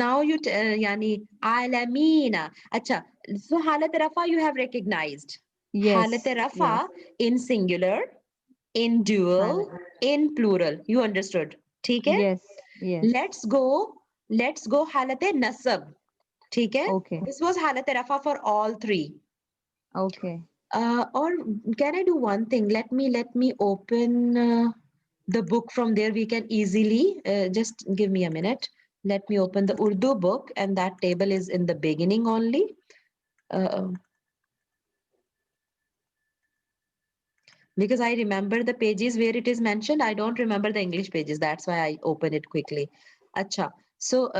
now you, yani, alamina. Acha, so halat rafa you have recognized. Halat
Yes,
rafa in singular, in dual,
Hal-
in plural. You understood? ठीक है?
yes, yes.
Let's go halat nasab. ठीक है?
Okay,
This was halat rafa for all three.
okay.
Or can I do one thing? Let me open the book from there. We can easily just give me a minute. Let me open the Urdu book, and that table is in the beginning only. Because I remember the pages where it is mentioned. I don't remember the English pages. That's why I open it quickly. Acha. So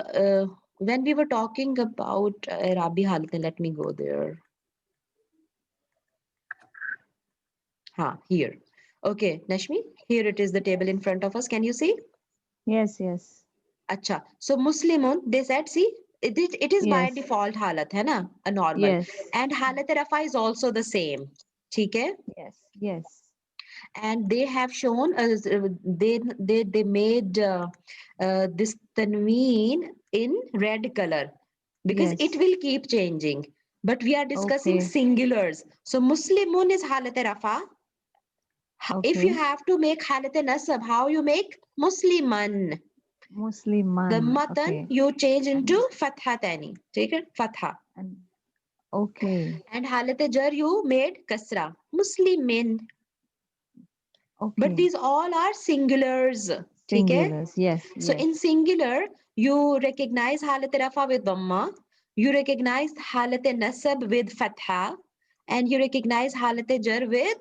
when we were talking about Rabi Halat, let me go there. Here. Okay, Nashmi, here it is the table in front of us. Can you see?
Yes, yes,
Acha. So Muslimun, they said, see, it is by
yes,
default halat, hai na? A normal.
yes,
And halat rafa is also the same. ठीक है?
yes, yes,
And they have shown they made this tanween in red color because it
yes.
will keep changing. But we are discussing
Okay,
singulars. So Muslimun is halat rafa. If you
okay.
have to make halat nasab, how you make Musliman? The
Musliman.
matan
Okay.
you change into fatha tani. Take it? Fatha.
And okay,
And halat jar you made kasra. Muslimin. But
okay.
these all are singulars. ठीक है?
Singulars. Yes,
So
yes.
in singular, you recognize halat rafa with dhamma, you recognize halat nasab with fatha, and you recognize halat jar with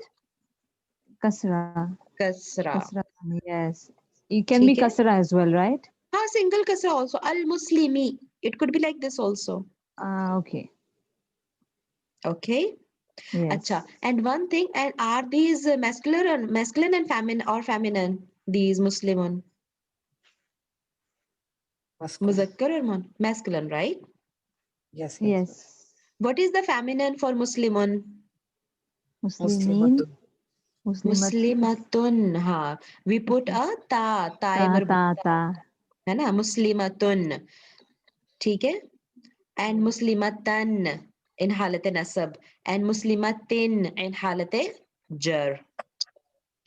Kasra.
kasra.
Kasra. Yes. It can be
ठीक है?
kasra as well, right?
हाँ, single kasra also. Al muslimi. It could be like this also.
Okay.
Okay.
Yes.
Acha. And one thing, and are these masculine and feminine or feminine? These Muslimun.
Masculine.
Muzakkar or masculine, right?
Yes, yes.
Yes.
What is the feminine for Muslimun?
Muslimin.
Muslimatun.
Muslimat.
Muslimatun. Ha. We put a ta. Ta
Ta,
marbu.
ta, ta.
है ना? Muslimatun. ठीक है? And Muslimatan in halat nasab. And Muslimatin in halat jar.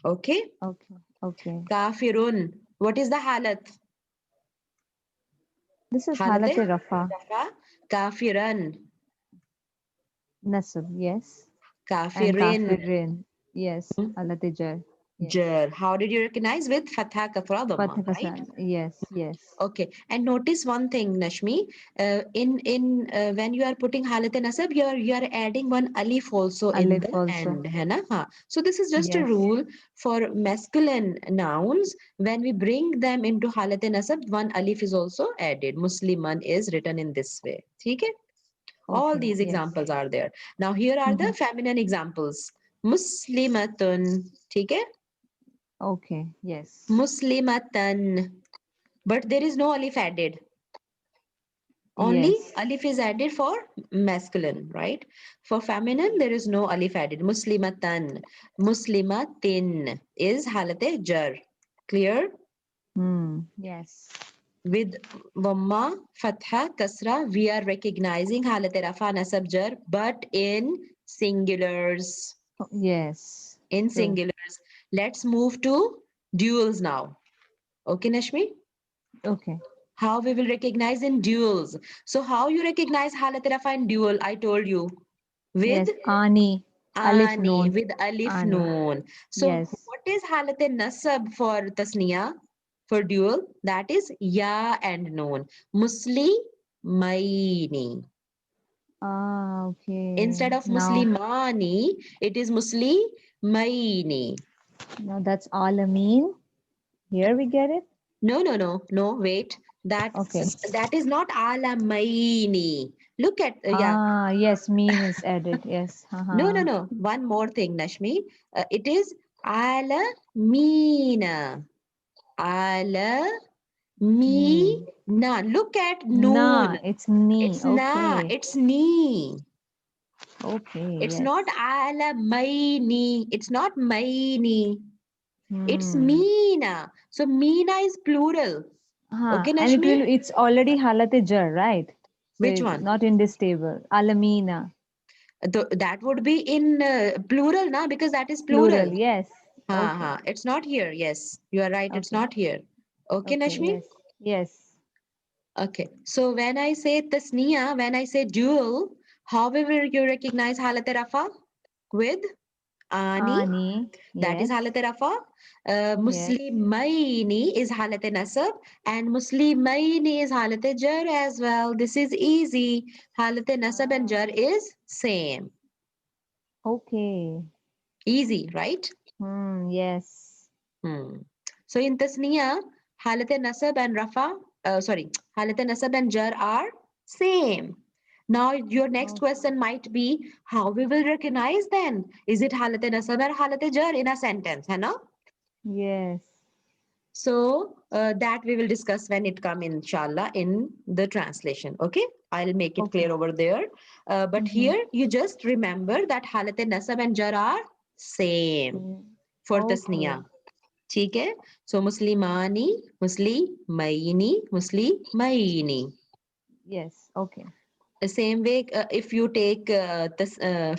Okay?
Okay. Okay.
Kafirun. What is the halat?
This is
Halat
halate rafa.
rafa. Kafiran.
Nasab. Yes. And
Kafirin.
kafirin. Yes.
Hmm?
Halate jar. Yes.
Jar. How did you recognize? With fatha kasra dhamma,
Fatha
right?
kasra. Yes. Yes.
Okay. And notice one thing, Nashmi. When you are putting halat nasab, you are adding one alif also in
Alif
the
also.
end. है ना? हाँ. So this is just a
Yes.
rule for masculine nouns. When we bring them into halat nasab, one alif is also added. Musliman is written in this way. ठीक है? All
Okay.
these
Yes.
examples are there. Now here are the feminine examples. Muslimatun. ठीक है?
Okay. Yes.
Muslimatan. But there is no alif added. Only
Yes.
alif is added for masculine, right? For feminine, there is no alif added. Muslimatan. Muslimatin is halate jar. Clear?
Yes.
With Dhamma, Fatha, Kasra, we are recognizing halate rafa nasab jar, but in singulars.
Yes.
In
True.
singulars. Let's move to duals now. Okay, Nashmi?
Okay.
How we will recognize in duals. So how you recognize halat rafa in dual? I told you. With
Yes. Ani. Alif
ani,
noon.
with alif
Ani.
noon. So
Yes.
what is halat nasab for tasniya? For dual? That is ya and noon. Muslimaini.
Okay.
Instead of
Now,
muslimani, it is muslimaini.
now that's alameen. Here we get it.
No, wait.
Okay.
That is not alamaini. Look at, yeah.
Yes, meen is added. Yes.
No. One more thing, Nashmi. It is alamina. Alamina.
Meen.
Look at
Na,
noon.
it's ni.
It's na.
Okay.
It's ni.
Okay.
It's
Yes.
not alamaini. It's not maini. It's
Hmm.
mina. So mina is plural. Okay,
And
Nashmi?
it's already halate jar, right? So
Which
it's
one?
not in this table. Alamina.
That would be in plural, na, because that is plural.
Plural. Yes. Okay.
It's not here. Yes, you are right. It's
Okay.
not here. Okay,
Okay.
Nashmi?
Yes. Yes.
Okay. So when I say tasniya, when I say dual, however you recognize halat rafa with ani,
Ani.
that is
Yes.
halat rafa.
Yes.
Muslimaini is halat nasab and muslimaini is halat jar as well. This is easy. Halat nasab and jar is same.
Okay.
Easy, right?
Yes.
So in tasniya, halat nasab and rafa, halat nasab and jar are same. Now your next question might be, how we will recognize then? Is it halat nasab or halat jar in a sentence, है ना?
Yes.
So that we will discuss when it come inshallah in the translation. Okay, I'll make it clear over there. But here you just remember that halat nasab and jar are same for tasniya. ठीक है? So muslimani, muslimaini, muslimaini.
Yes. Okay.
The same way, if you take this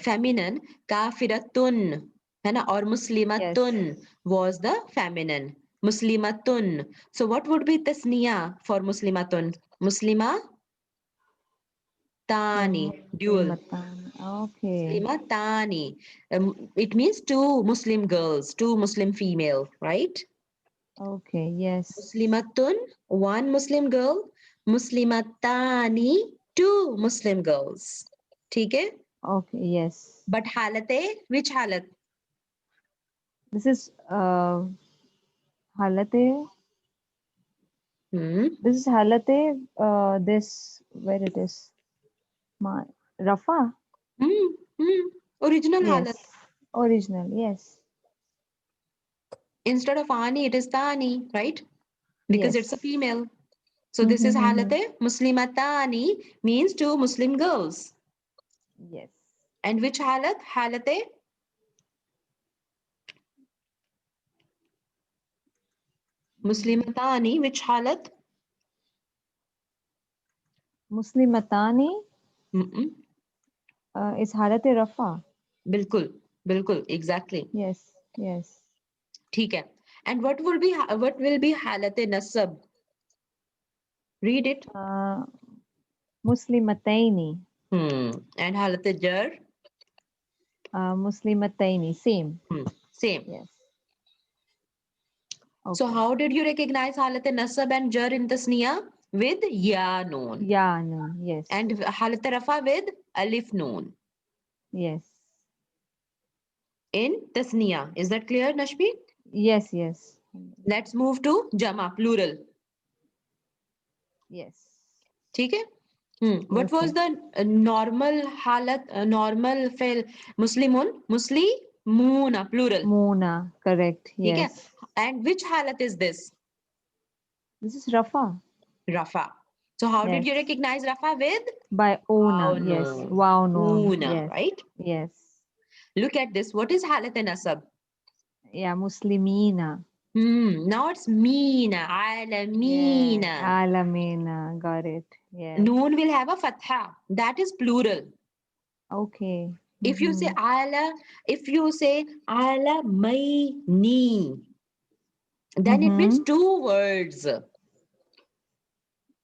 feminine, kafiratun, है ना? Or muslimatun was the feminine. Muslimatun. So what would be tasniya for muslimatun? Muslima tani, dual.
Okay.
Muslimatani. It means two Muslim girls, two Muslim female, right?
Okay. Yes.
Muslimatun, one Muslim girl. Muslimatani, two Muslim girls. ठीक है?
Okay, yes.
But halate, which halat?
This is halate.
Hmm.
This is halate. This where it is. Ma Rafa.
Hmm. Hmm. Original halat.
Yes. Original. Yes.
Instead of ani, it is tani, right? Because it's a
Yes.
female. So this is halate muslimatani, means two Muslim girls.
Yes.
And which halat? Halate muslimatani, which halat?
Muslimatani
Mm-mm.
is halate Rafa.
Bilkul, bilkul, exactly.
Yes. Yes.
ठीक है. And what will be halate nasab? Read it.
Muslimataini.
And halate jar?
Muslimataini. Same.
Same.
Yes.
So
Okay.
how did you recognize halate nasab and jar in tasniya? With ya noon.
Yeah. No. Yes.
And halate rafa with alif noon.
Yes.
In tasniya. Is that clear, Nashmi?
Yes. Yes.
Let's move to jama, plural.
Yes.
ठीक है? What was
Okay.
the normal halat, normal fail? Muslimun, muslimuna, plural.
Mona. Correct.
ठीक है?
Yes.
And which halat is this?
This is Rafa.
Rafa. So how did you
Yes.
recognize Rafa with?
By Ona. Yes.
Noon.
Wow. Noon.
Una,
Yes.
right?
Yes.
Look at this. What is halat and nasab?
Yeah. Muslimina.
Now it's meena,
Yeah.
alamina.
Alamina. Got it. Yes.
Noon will have a fatha. That is plural.
Okay.
If you say ala, if you say alamaini, then it means two words.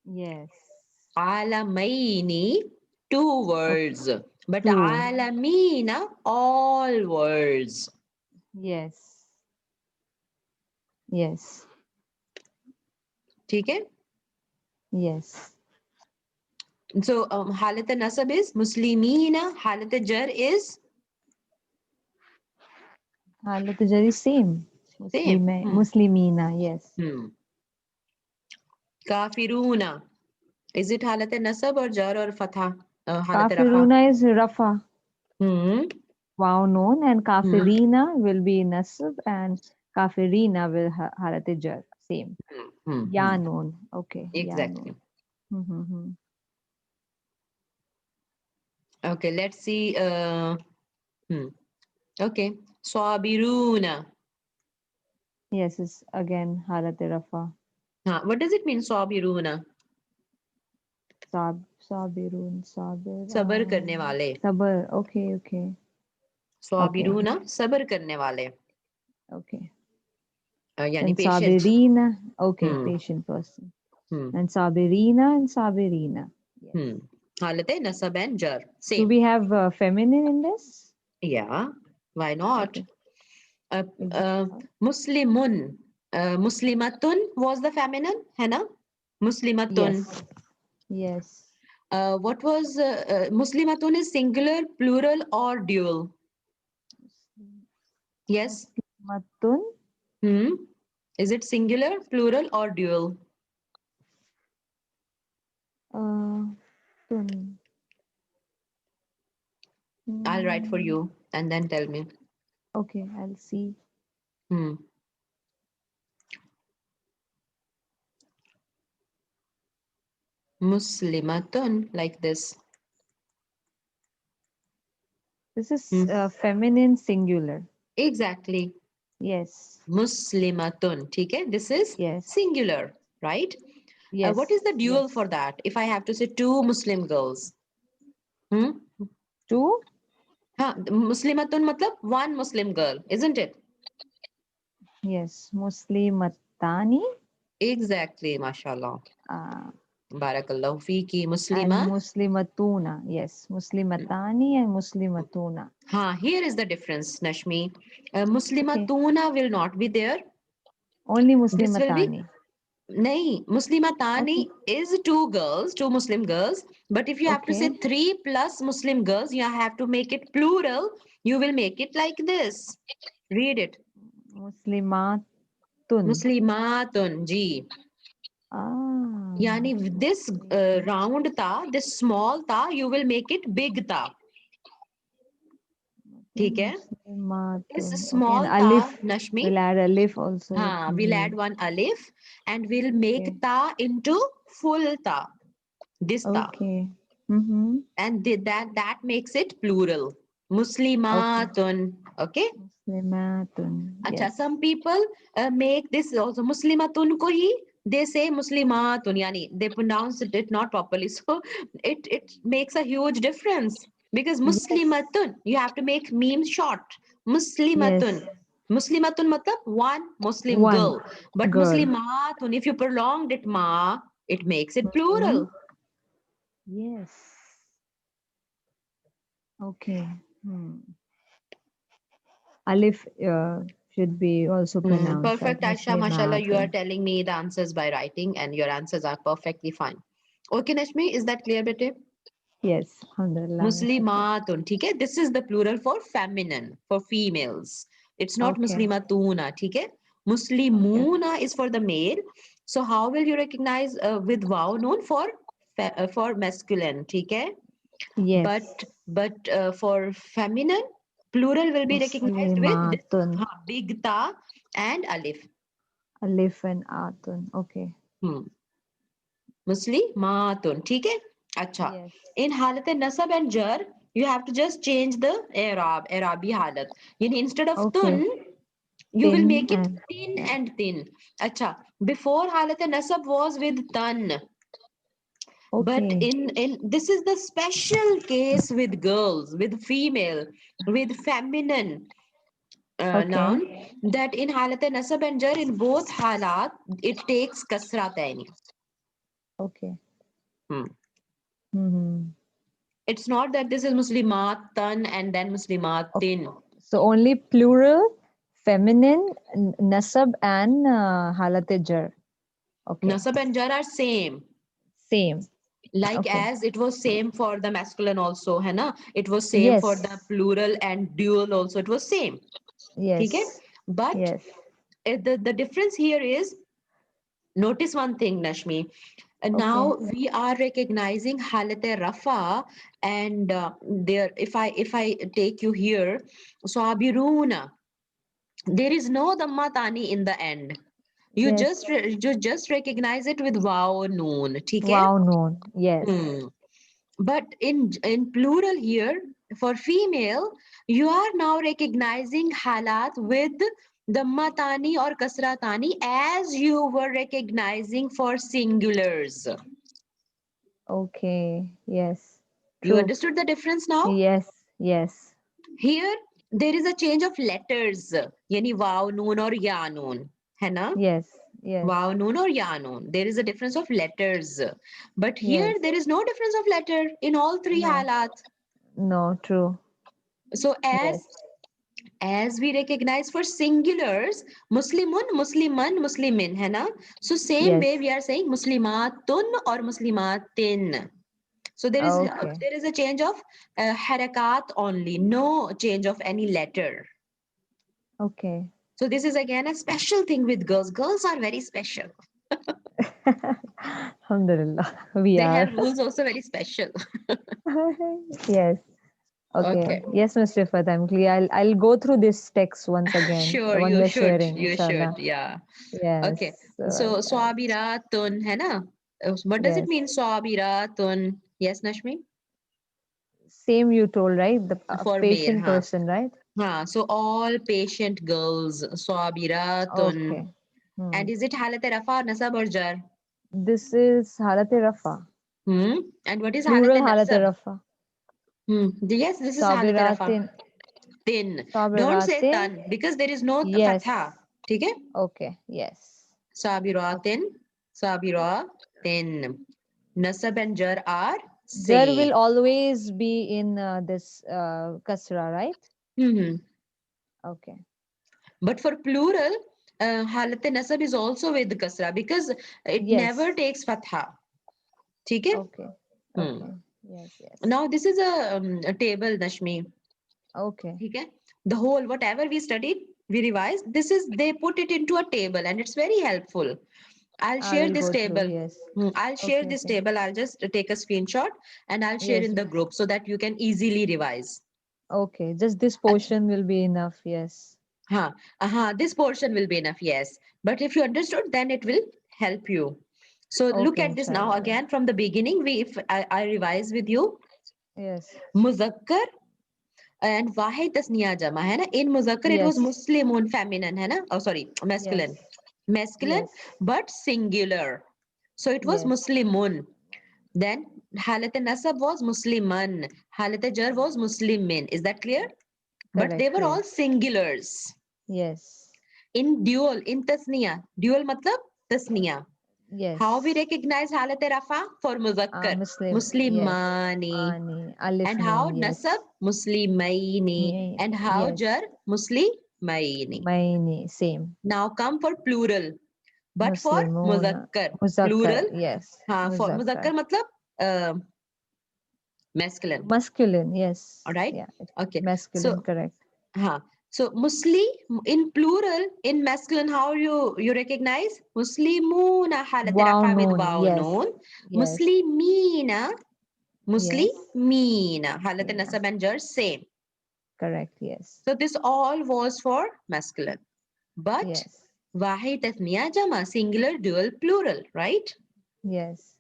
Yes.
Alamaini, two words. But
Two.
alamina, all words.
Yes. Yes.
ठीक है?
Yes.
So halat nasab is muslimina, halat jar is
Halat Jari same.
same.
Muslimina. Yes.
Kafiruna. Is it halat nasab or jar or fatha? Halat rafa.
Kafiruna is Rafa.
Hmm.
Wow known, and Kafirina will be Nasab, and Kafirina will Halat Jar. Same. Ya known. Okay. Ya
Exactly.
known. Mm-hmm.
Okay, let's see. Okay. Swabiruna.
Yes, it's again Halat Rafa.
What does it mean, Swabiruna?
Sabirun. Sabir.
Sabar karne wale.
Sabar. Okay. Okay.
Swabiruna, sabar karne wale.
Okay.
Yani
And
patient.
Sabirina. Okay. Patient person. And Sabirina and Sabirina. Yes.
Halat nasab and jar.
Do
Same.
we have feminine in this?
Yeah. Why not?
Okay.
Muslimun. Muslimatun was the feminine, है ना? Muslimatun.
Yes. Yes.
What was Muslimatun is singular, plural, or dual? Yes.
Muslimatun.
Is it singular, plural, or dual?
Tun.
I'll write for you and then tell me.
Okay, I'll see.
Muslimatun, like this.
This is feminine singular.
Exactly.
Yes.
Muslimatun. Okay, this is
Yes.
singular, right?
Yes.
What is the dual
Yes.
for that? If I have to say two Muslim girls.
Two?
Muslimatun matlab one Muslim girl, isn't it?
Yes. Muslimatani.
Exactly, mashallah. Barakallahu fiki.
And
Muslima.
Muslimatuna. Yes. Muslimatani and Muslimatuna.
Here is the difference, Nashmi. Muslimatuna will not be there.
Only
This will be
Muslimatani.
Nahi, Muslimatani is two girls, two Muslim girls. But if you have to say
Okay.
3+ Muslim girls, you have to make it plural. You will make it like this. Read it.
Muslimatun.
Muslimatun, ji.
Ah.
Yani this round ta, this small ta, you will make it big ta. ठीक है? This
Muslimatun. Okay. And
small ta,
alif.
Nashmi,
We'll add alif also.
we'll add one alif and we'll make
Okay.
ta into full ta. This ta.
Okay. Mm-hmm.
And that makes it plural.
Okay.
Muslimatun. Okay?
Muslimatun.
Acha,
Yes.
some people make this also Muslimatun ko hi. They say Muslimatun, yani they pronounce it not properly. So it makes a huge difference because
Yes.
Muslimatun, you have to make meme short.
Yes.
Muslimatun. Muslimatun matlab one Muslim
One
girl. But
girl.
Muslimatun, if you prolonged it ma, it makes it
Mhm.
plural.
Yes. Okay. Alif should be also pronounced like
Perfect, Aisha. Mashallah, you are
Muslimatun.
telling me the answers by writing, and your answers are perfectly fine. Okay, Nashmi, is that clear, bete?
Yes. Alhamdulillah. Mashallah.
Muslimatun, ठीक है? This is the plural for feminine, for females. It's not
Okay.
Muslimatuna, ठीक है?
Okay.
Muslimuna is for the male. So how will you recognize with wow noon for masculine, ठीक है?
Yes.
But for feminine, plural will be recognized with this
Muslimatun.
big ta and alif.
Alif and Atun. Okay.
Hmm. Muslimatun, ठीक है? अच्छा.
Yes.
In halat nasab and jar, you have to just change the Arabi halat. Yani instead of tun,
Okay.
you will
Tin
make it
and
tin
yeah.
and tin. Acha. Before halat nasab was with tan. But
Okay.
in this is the special case with girls, with female, with feminine
Okay.
noun, that in halat nasab and jar, in both halat, it takes kasra taini.
Okay.
Hmm.
Mm-hmm.
It's not that this is Muslimatan and then Muslimatin.
So only plural, feminine, nasab and halate jar. Okay.
Nasab and jar are same.
Same.
Like
Okay.
as it was same for the masculine also, है ना? It was same for
Yes.
the plural and dual also. It was same. ठीक है?
Yes.
But
Yes.
the difference here is, notice one thing, Nashmi.
Okay.
Now we are recognizing halate rafa, and there, if I take you here, sabiruna, there is no damma tani in the end. You
Yes.
just recognize it with wow noon, ठीक है?
Wow, known. Yes.
But in plural here, for female, you are now recognizing halat with damma tani or kasra tani as you were recognizing for singulars.
Okay. Yes.
You
True.
understood the difference now?
Yes. Yes.
Here, there is a change of letters. Yani wow noon or ya noon. है ना?
Yes. Yes.
Wow noon or ya noon. There is a difference of letters. But here,
Yes.
there is no difference of letter in all three
No.
halat.
No. True.
So
Yes.
as we recognize for singulars, Muslimun, Musliman, Muslimin, है ना? So same
Yes.
way we are saying Muslimatun or Muslimatin. So
Okay.
there is a change of harakat only, no change of any letter.
Okay.
So this is again a special thing with girls. Girls are very special.
Alhamdulillah. We
They
are.
have rules also very special.
Yes. Okay.
Okay.
Yes, Mr. Rifat, I'm clear. I'll go through this text once again, the
Sure,
one
you
we're
should.
sharing,
You should.
inshallah.
Yeah.
Yes.
Okay. So swabiratun, है ना? What does it
Yes.
mean, swabiratun? Yes, Nashmi?
Same you told, right? The
For male,
patient
huh?
person, right?
So all patient girls, swabiratun.
Okay. Hmm.
And is it halat rafa or nasab or jar?
This is halate rafa.
And what is halat
Plural halate
nasab?
rafa.
Yes, this is halat rafa.
Sabiratin.
Tin. Don't say
Sabiratin.
tan because there is no
Yes.
fatha. ठीक है?
Okay. Yes. Okay.
Sabiratin, sabiratin. Nasab and jar are
Jar
same.
will always be in this kasra, right?
Hmm
Okay.
But for plural, halat nasab is also with kasra because it never
Yes.
takes fatha. ठीक है?
Okay.
Hmm.
Okay. Yes. Yes.
Now this is a table, Nashmi.
Okay.
ठीक है? The whole whatever we studied, we revised. This is they put it into a table and it's very helpful. I'll
I
share
will
this
go through.
table.
Yes.
I'll share
Okay.
this
Okay.
table. I'll just take a screenshot and I'll share
Yes.
in the
Yes.
group so that you can easily revise.
Okay. Just this
अच्छा,
portion will be enough. Yes.
हाँ, this portion will be enough, yes. But if you understood, then it will help you. So look
Okay.
at this now
Inshallah.
again from the beginning. If I revise with you,
Yes.
muzakkar and wahid tasniya jama है ना. In muzakkar it was
Yes.
muslimun feminine है ना. Oh sorry, masculine.
Yes.
Masculine
Yes.
but singular. So it was
Yes.
muslimun. Then halat nasab was musliman. Halat jar was muslimin. Is that clear? But they
Correct.
were all
Yes.
singulars.
Yes.
In dual, in tasniya. Dual matlab tasniya. How we
Yes.
recognize halat rafa for muzakkar?
Muslim. Yes.
Muslimani.
Ani. Alif
And how
noon.
nasab?
Yes.
Muslimaini.
Me.
And how
Yes.
jar? Muslimaini.
Maini. Same.
Now come for plural. But for
Muslimuna.
muzakkar.
Muzakkar.
Plural.
Yes.
For muzakkar
Muzakkar.
matlab uh, masculine.
Masculine. Yes.
All right.
Yeah.
Okay.
Masculine.
So
Correct.
so musli in plural, in masculine, how you recognize? Muslimuna halat
Wow
rafa with
noon.
waw
Yes.
noon.
Yes.
Muslimina,
Yes.
muslimina, halat
Mina.
nasab and jar same.
Correct. Yes.
So this all was for masculine. But
Yes.
wahid tathniya jama, singular, dual, plural, right?
Yes.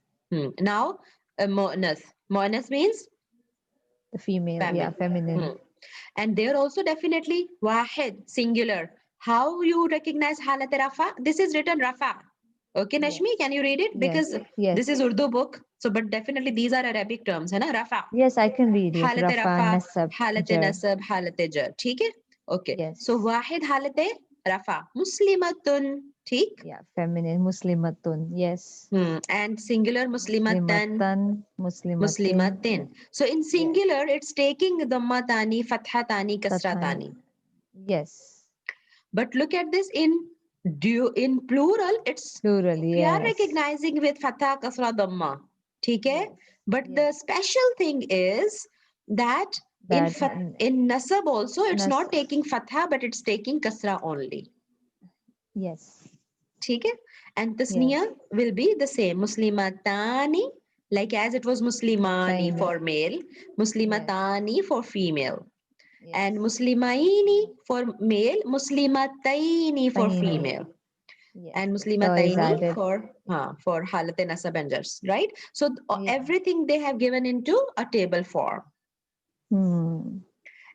Now mu'annath. Mu'annath means
The female. Yeah.
feminine.
Feminine.
And there also definitely wahid, singular. How you recognize halat rafa? This is written rafa. Okay,
Yes.
Nashmi, can you read it? Because
Yes. Yes.
this is Urdu book. So, but definitely these are Arabic terms, है ना? Rafa.
Yes, I can read it.
हालत
Rafa,
रफा,
nasab,
हालत
jar.
नसब, हालत जर. ठीक है? Okay.
Yes.
So वाहिद हालत रफा, muslimatun. ठीक?
Yeah, feminine. Muslimatun. Yes.
And singular muslimatan,
Muslimatan. Muslimatin.
muslimatin. So in
Yes.
singular, it's taking dhammatani, fathatani, kasratani.
Yes.
But look at this in plural, it's
Plural.
we are
Yes.
recognizing with fatha, kasra, dhamma. ठीक है?
Yes.
But the
Yes.
special thing is that
That
in nasab also, it's not
nas-
taking fatha, but it's taking kasra only.
Yes.
ठीक है? And
Yes.
tasniya will be the same. Muslimatani, like as it was muslimani
Tiny.
for male, muslimatani for female.
Yes.
And muslimaini for male, muslimataini for
Taini.
female.
Yes.
And
The is
muslimataini
added.
for halat nasab and jars, right? So
Yeah.
everything they have given into a table form.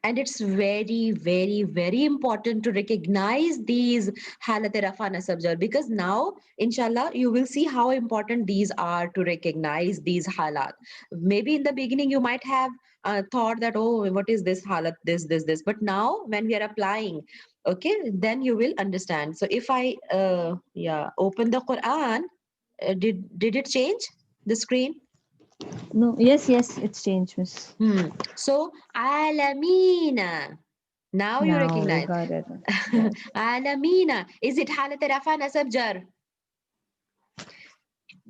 And it's very, very, very important to recognize these halat rafa nasab jar, because now, inshallah, you will see how important these are to recognize these halat. Maybe in the beginning, you might have thought that, oh, what is this halat, this. But now, when we are applying, okay, then you will understand. So if I, open the Quran, did it change the screen?
No. Yes. Yes. It's changed, Miss.
So, alamina. Now you
Now we
recognize.
got it. Yes.
Alamina. Is it halat rafa nasab jar?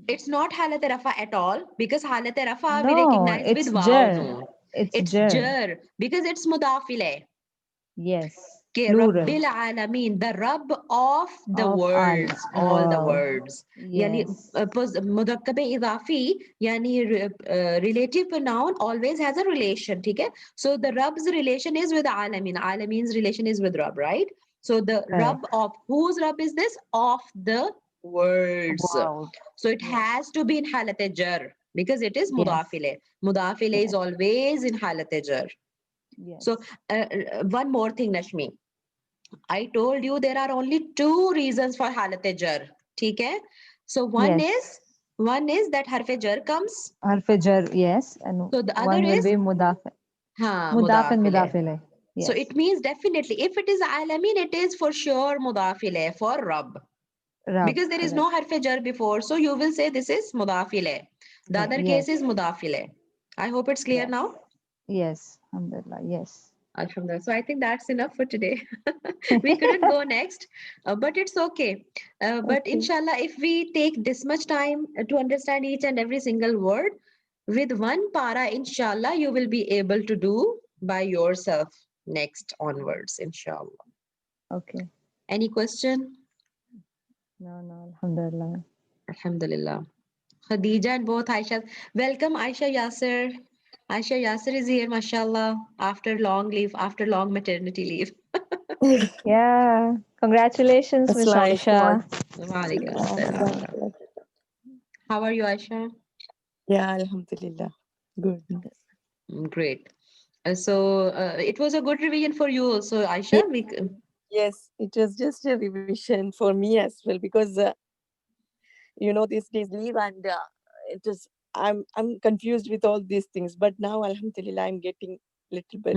It's not halat rafa at all, because halat rafa we
No,
recognize
it's
with waw
jar.
noon.
It's
It's
jar.
jar because it's mudafile.
Yes.
Okay,
Plural.
Rabbil Alameen, the Rabb of the
Of
worlds, all the
world.
words. Yani
Yes.
मुदक्कब इजाफी yani relative pronoun always has a relation, ठीक है? So the Rabb's relation is with Alameen. Alameen's relation is with Rabb, right? So the Rabb
Correct.
of whose Rabb is this? Of the worlds.
World.
So it
Yes.
has to be in halat jar because it is
Yes.
mudafile. Mudafile
Yes.
is always in halat jar.
Yes.
So one more thing, Nashmi. I told you there are only two reasons for halat jar. ठीक है? So one
Yes.
is that harf jar comes.
Harf jar, yes. And
So the other
one will
is
be mudaf. Mudaf and
mudafile.
mudafile. Yes.
So it means definitely if it is alamin, it is for sure mudafile for Rabb.
Rab,
Because there is no harf jar before. So you will say this is mudafile. The other
yes.
case is mudafile. I hope it's clear
Yes.
now.
Yes. Alhamdulillah. Yes.
Alhamdulillah. So I think that's enough for today. We couldn't go next, but it's okay. But
Okay.
inshallah, if we take this much time to understand each and every single word, with one para, inshallah, you will be able to do by yourself next onwards, inshallah.
Okay.
Any question?
No, alhamdulillah.
Alhamdulillah. Khadija and both Aisha. Welcome, Aisha Yasser. Aisha Yasser is here, mashallah, after long leave, after long maternity leave.
Yeah. Congratulations, Miss
Assalamualaikum.
Aisha.
Walaikum
Yeah,
salam. How are you, Aisha?
yeah, Alhamdulillah. Good.
Great. So it was a good revision for you also, Aisha.
Yes, it was just a revision for me as well because these days leave and it is I'm confused with all these things. But now, Alhamdulillah, I'm getting little bit.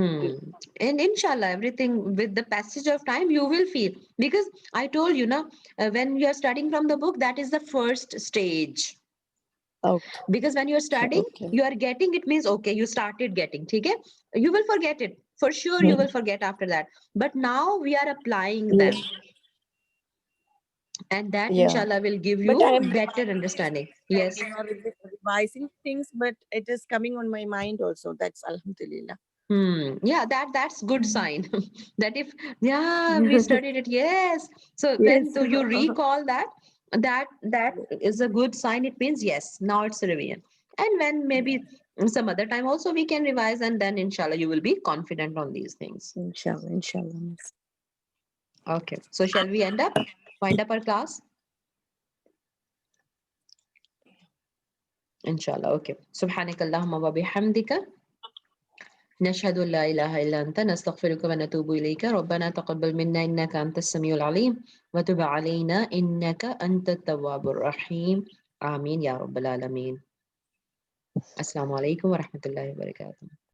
And inshallah, everything with the passage of time, you will feel. Because I told you, now, when you are studying from the book, that is the first stage.
Okay.
Because when you're studying,
Okay.
you are getting, it means, okay, you started getting. Okay? You will forget it. For sure, you will forget after that. But now we are applying them. And that,
Yeah.
inshallah, will give
But
you
I am
better understanding. Yes.
revising things, but it is coming on my mind also. That's Alhamdulillah.
Yeah, that's good sign. That if we studied it, yes. So when
Yes.
do you recall that is a good sign. It means yes, now it's a revision. And when maybe some other time also we can revise, and then inshallah you will be confident on these things.
Inshallah, inshallah. Miss.
Okay. So shall we wind up our class? Inshallah. Okay. Subhanakallahumma wa bihamdika. نشهد أن لا إله إلا أنت نستغفرك ونتوب إليك ربنا تقبل منا إنك أنت السميع العليم وتب علينا إنك أنت التواب الرحيم آمين يا رب العالمين السلام عليكم ورحمة الله وبركاته